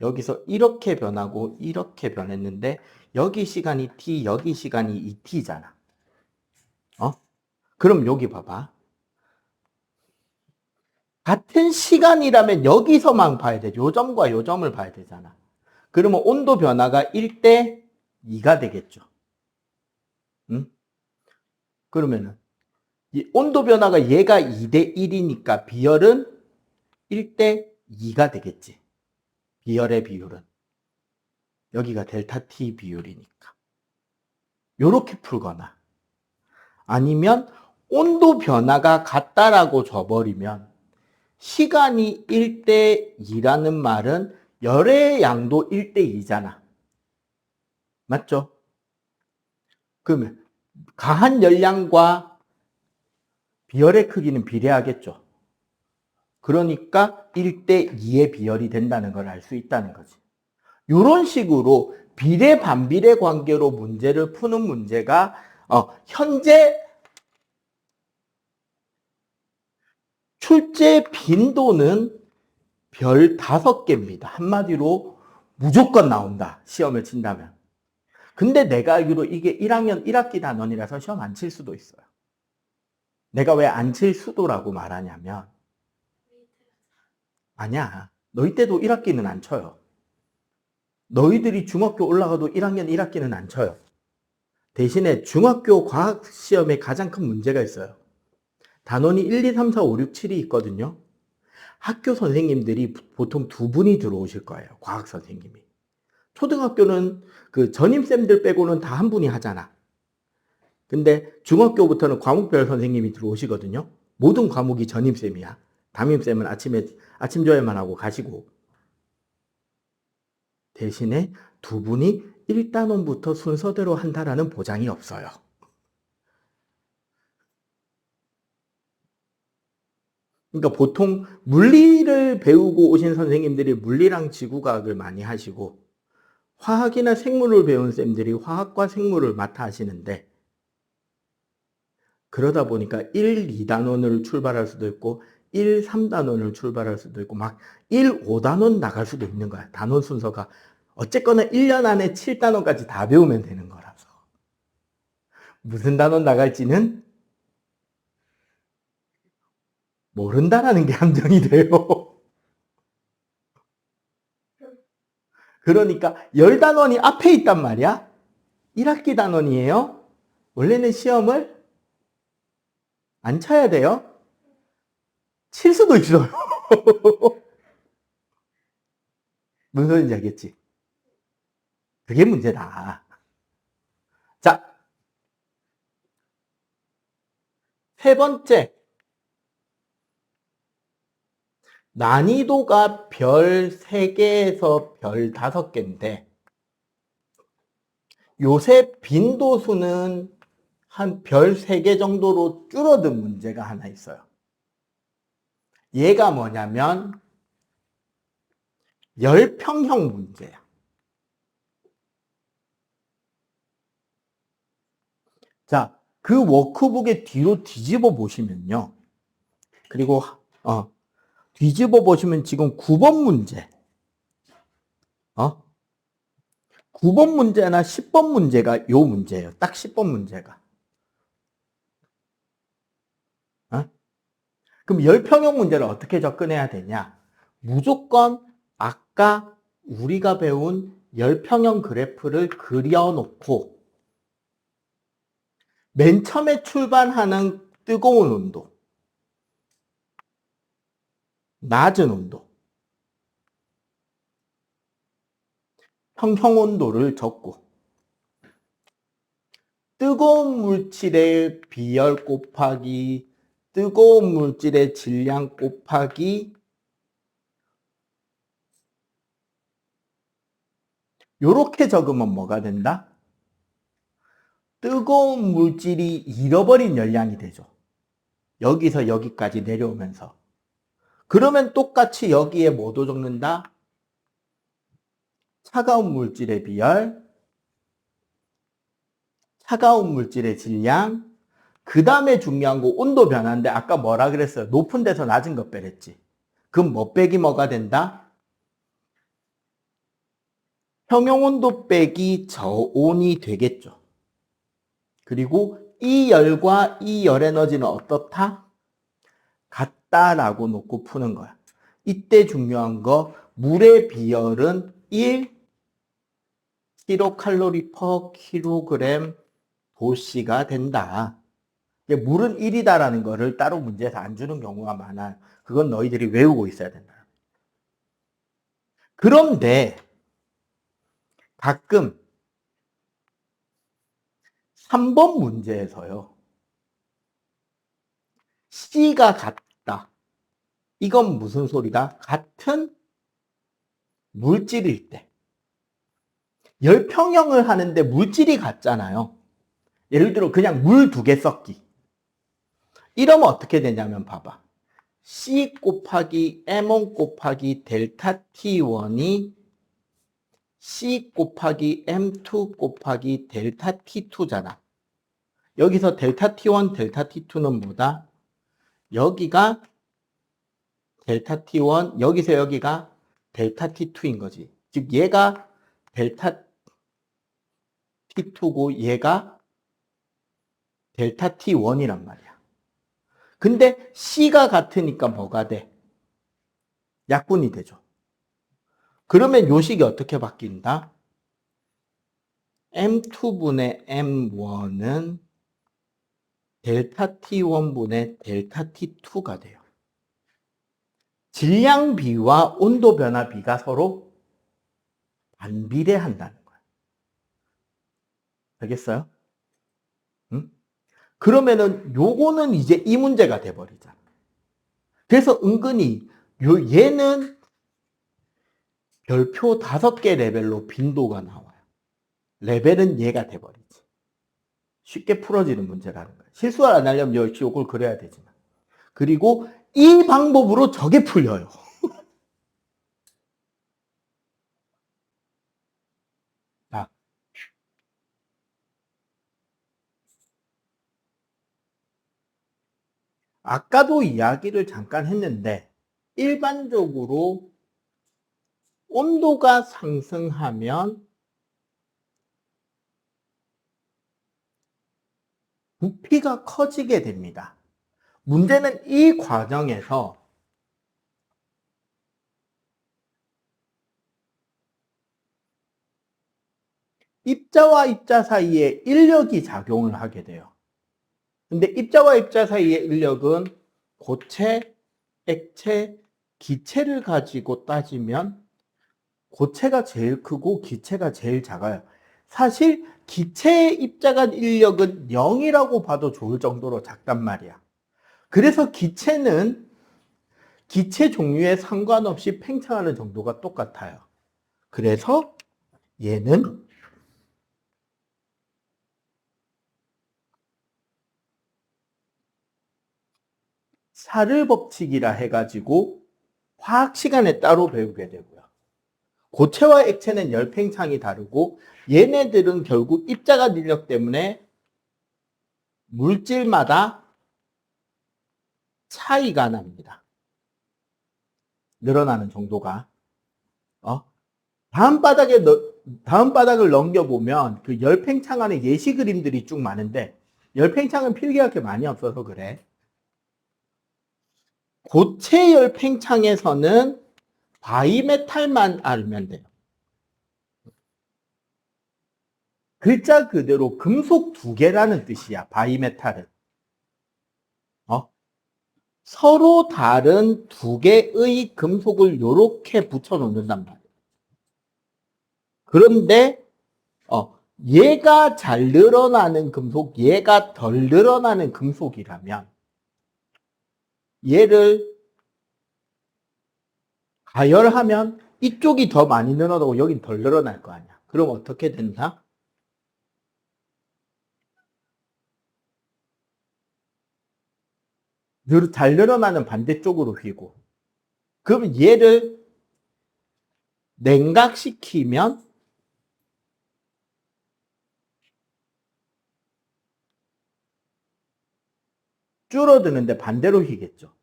여기서 이렇게 변하고 이렇게 변했는데 여기 시간이 t, 여기 시간이 2t잖아. 그럼 여기 봐봐. 같은 시간이라면 여기서만 봐야 돼. 요 점과 요 점을 봐야 되잖아. 그러면 온도 변화가 1대 2가 되겠죠. 응? 그러면은 이 온도 변화가 얘가 2대 1이니까 비열은 1대 2가 되겠지. 비열의 비율은. 여기가 델타 T 비율이니까. 요렇게 풀거나 아니면 온도 변화가 같다라고 줘버리면 시간이 1대 2라는 말은 열의 양도 1대 2잖아. 맞죠? 그러면 가한 열량과 비열의 크기는 비례하겠죠. 그러니까 1대 2의 비열이 된다는 걸 알 수 있다는 거지. 이런 식으로 비례 반비례 관계로 문제를 푸는 문제가 현재 출제 빈도는 별 5개입니다. 한마디로 무조건 나온다. 시험을 친다면. 근데 내가 알기로 이게 1학년 1학기 단원이라서 시험 안 칠 수도 있어요. 내가 왜 안 칠 수도라고 말하냐면 아니야. 너희 때도 1학기는 안 쳐요. 너희들이 중학교 올라가도 1학년 1학기는 안 쳐요. 대신에 중학교 과학 시험에 가장 큰 문제가 있어요. 단원이 1, 2, 3, 4, 5, 6, 7이 있거든요. 학교 선생님들이 보통 2분이 들어오실 거예요. 과학 선생님이. 초등학교는 그 전임쌤들 빼고는 다 한 분이 하잖아. 근데 중학교부터는 과목별 선생님이 들어오시거든요. 모든 과목이 전임쌤이야. 담임쌤은 아침 조회만 하고 가시고. 대신에 2분이 1단원부터 순서대로 한다라는 보장이 없어요. 그러니까 보통 물리를 배우고 오신 선생님들이 물리랑 지구과학을 많이 하시고 화학이나 생물을 배운 쌤들이 화학과 생물을 맡아 하시는데 그러다 보니까 1, 2단원을 출발할 수도 있고 1, 3단원을 출발할 수도 있고 막 1, 5단원 나갈 수도 있는 거야. 단원 순서가. 어쨌거나 1년 안에 7단원까지 다 배우면 되는 거라서. 무슨 단원 나갈지는 모른다라는 게 함정이 돼요. 그러니까 10단원이 앞에 있단 말이야. 1학기 단원이에요. 원래는 시험을 안 쳐야 돼요. 칠 수도 있어요. 무슨 소리인지 알겠지? 그게 문제다. 자, 세 번째. 난이도가 별 3개에서 별 5개인데 요새 빈도수는 한 별 3개 정도로 줄어든 문제가 하나 있어요. 얘가 뭐냐면 열평형 문제야. 자, 그 워크북의 뒤로 뒤집어 보시면요. 그리고 뒤집어 보시면 지금 9번 문제. 9번 문제나 10번 문제가 요 문제예요. 딱 10번 문제가. 그럼 열평형 문제를 어떻게 접근해야 되냐? 무조건 아까 우리가 배운 열평형 그래프를 그려놓고 맨 처음에 출발하는 뜨거운 온도, 낮은 온도, 평형 온도를 적고 뜨거운 물질의 비열 곱하기 뜨거운 물질의 질량 곱하기 요렇게 적으면 뭐가 된다? 뜨거운 물질이 잃어버린 열량이 되죠. 여기서 여기까지 내려오면서. 그러면 똑같이 여기에 뭐도 적는다? 차가운 물질의 비열, 차가운 물질의 질량, 그 다음에 중요한 거 온도 변화인데 아까 뭐라 그랬어요? 높은 데서 낮은 것 빼랬지. 그럼 뭐 빼기 뭐가 된다? 평형온도 빼기 저온이 되겠죠. 그리고 이 열과 이 열 에너지는 어떻다? 같다라고 놓고 푸는 거야. 이때 중요한 거 물의 비열은 1 kcal per kg 도씨가 된다. 물은 1이다라는 거를 따로 문제에서 안 주는 경우가 많아요. 그건 너희들이 외우고 있어야 된다. 그런데 가끔 3번 문제에서요. C가 같다. 이건 무슨 소리다? 같은 물질일 때. 열평형을 하는데 물질이 같잖아요. 예를 들어 그냥 물 2개 섞기. 이러면 어떻게 되냐면 봐봐. C 곱하기 M1 곱하기 델타 T1이 C 곱하기 M2 곱하기 델타 T2잖아. 여기서 델타 T1, 델타 T2는 뭐다? 여기가 델타 T1, 여기서 여기가 델타 T2인 거지. 즉 얘가 델타 T2고 얘가 델타 T1이란 말이야. 근데 C가 같으니까 뭐가 돼? 약분이 되죠. 그러면 요식이 어떻게 바뀐다? M2분의 M1은 델타 T1분의 델타 T2가 돼요. 질량 비와 온도 변화 비가 서로 반비례한다는 거예요. 알겠어요? 응? 그러면은 요거는 이제 이 문제가 돼버리잖아. 그래서 은근히 얘는 별표 5개 레벨로 빈도가 나와요. 레벨은 얘가 돼버리지. 쉽게 풀어지는 문제라는 거예요. 실수를 안 하려면 역시 요걸 그려야 되지만. 그리고 이 방법으로 저게 풀려요. 자, 아까도 이야기를 잠깐 했는데 일반적으로 온도가 상승하면 부피가 커지게 됩니다. 문제는 이 과정에서 입자와 입자 사이에 인력이 작용을 하게 돼요. 근데 입자와 입자 사이의 인력은 고체, 액체, 기체를 가지고 따지면 고체가 제일 크고 기체가 제일 작아요. 사실 기체의 입자 간 인력은 0이라고 봐도 좋을 정도로 작단 말이야. 그래서 기체는 기체 종류에 상관없이 팽창하는 정도가 똑같아요. 그래서 얘는 사르 법칙이라 해가지고 화학 시간에 따로 배우게 되고요. 고체와 액체는 열 팽창이 다르고 얘네들은 결국 입자가 인력 때문에 물질마다 차이가 납니다. 늘어나는 정도가. 다음 바닥을 넘겨보면 그 열팽창 안에 예시 그림들이 쭉 많은데, 열팽창은 필기할 게 많이 없어서 그래. 고체 열팽창에서는 바이메탈만 알면 돼요. 글자 그대로 금속 두 개라는 뜻이야, 바이메탈은. 서로 다른 두 개의 금속을 이렇게 붙여 놓는단 말이에요. 그런데 얘가 잘 늘어나는 금속, 얘가 덜 늘어나는 금속이라면 얘를 가열하면 이쪽이 더 많이 늘어나고 여긴 덜 늘어날 거 아니야. 그럼 어떻게 된다? 잘 늘어나는 반대쪽으로 휘고. 그럼 얘를 냉각시키면 줄어드는데 반대로 휘겠죠.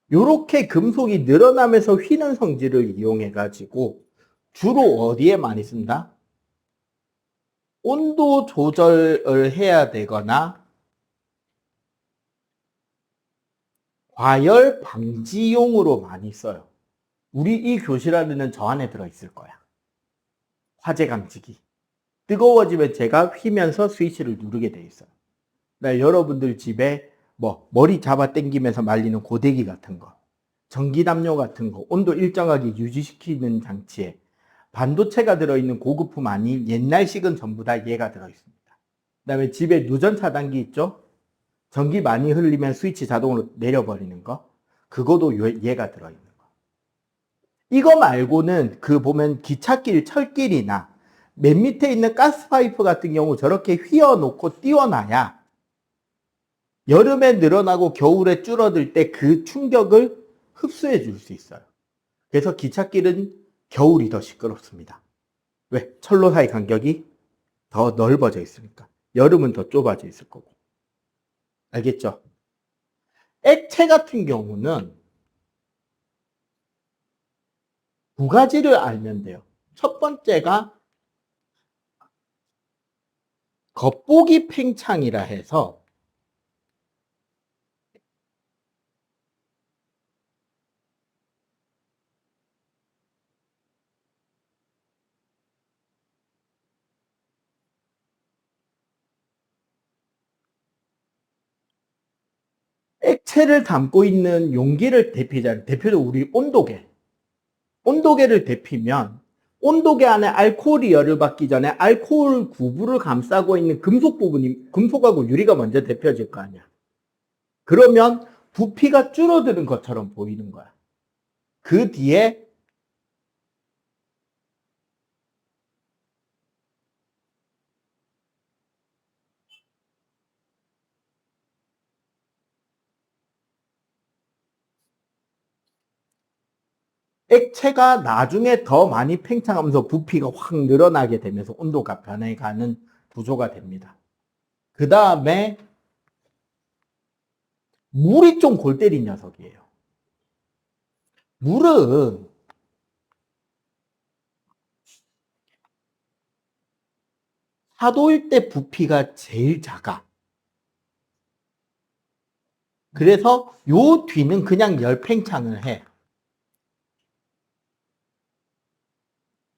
이렇게 금속이 늘어나면서 휘는 성질을 이용해 가지고 주로 어디에 많이 쓴다? 온도 조절을 해야 되거나 과열 방지용으로 많이 써요. 우리 이 교실 안에는 저 안에 들어있을 거야. 화재 감지기. 뜨거워지면 제가 휘면서 스위치를 누르게 돼 있어요. 여러분들 집에 머리 잡아 당기면서 말리는 고데기 같은 거, 전기담요 같은 거, 온도 일정하게 유지시키는 장치에 반도체가 들어있는 고급품 아닌 옛날식은 전부 다 얘가 들어있습니다. 그다음에 집에 누전 차단기 있죠? 전기 많이 흘리면 스위치 자동으로 내려버리는 거, 그거도 얘가 들어있는 거. 이거 말고는 보면 기찻길, 철길이나 맨 밑에 있는 가스파이프 같은 경우 저렇게 휘어놓고 띄워놔야 여름에 늘어나고 겨울에 줄어들 때 그 충격을 흡수해 줄 수 있어요. 그래서 기찻길은 겨울이 더 시끄럽습니다. 왜? 철로 사이 간격이 더 넓어져 있으니까. 여름은 더 좁아져 있을 거고. 알겠죠? 액체 같은 경우는 두 가지를 알면 돼요. 첫 번째가 겉보기 팽창이라 해서 액체를 담고 있는 용기를 대표적으로 우리 온도계를 데피면 온도계 안에 알코올이 열을 받기 전에 알코올 구부를 감싸고 있는 금속 부분이, 금속하고 유리가 먼저 데펴질 거 아니야. 그러면 부피가 줄어드는 것처럼 보이는 거야. 그 뒤에 액체가 나중에 더 많이 팽창하면서 부피가 확 늘어나게 되면서 온도가 변해가는 구조가 됩니다. 그 다음에 물이 좀 골 때린 녀석이에요. 물은 사도일 때 부피가 제일 작아. 그래서 요 뒤는 그냥 열팽창을 해.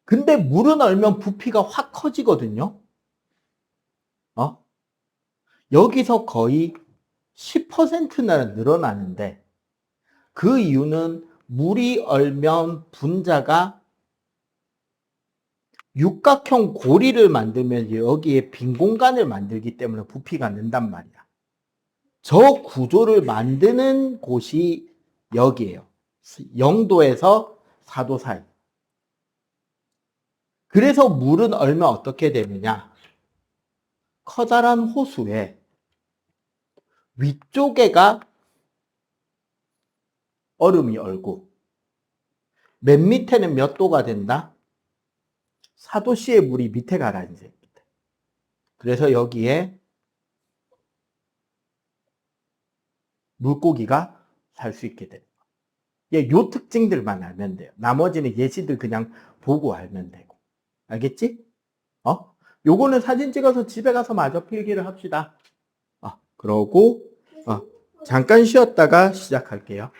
근데 물은 얼면 부피가 확 커지거든요. 여기서 거의 10%나 늘어나는데 그 이유는 물이 얼면 분자가 육각형 고리를 만들면 여기에 빈 공간을 만들기 때문에 부피가 는단 말이야. 저 구조를 만드는 곳이 여기예요. 0도에서 4도 사이. 그래서 물은 얼면 어떻게 되느냐? 커다란 호수에 위쪽에가 얼음이 얼고 맨 밑에는 몇 도가 된다? 4도씨의 물이 밑에 가라앉아 있다. 그래서 여기에 물고기가 살 수 있게 됩니다. 요 특징들만 알면 돼요. 나머지는 예시들 그냥 보고 알면 되고. 알겠지? 요거는 사진 찍어서 집에 가서 마저 필기를 합시다. 그러고, 잠깐 쉬었다가 시작할게요.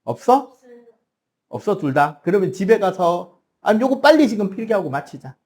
없어? 없어요. 없어, 둘 다? 그러면 집에 가서, 요거 빨리 지금 필기하고 마치자.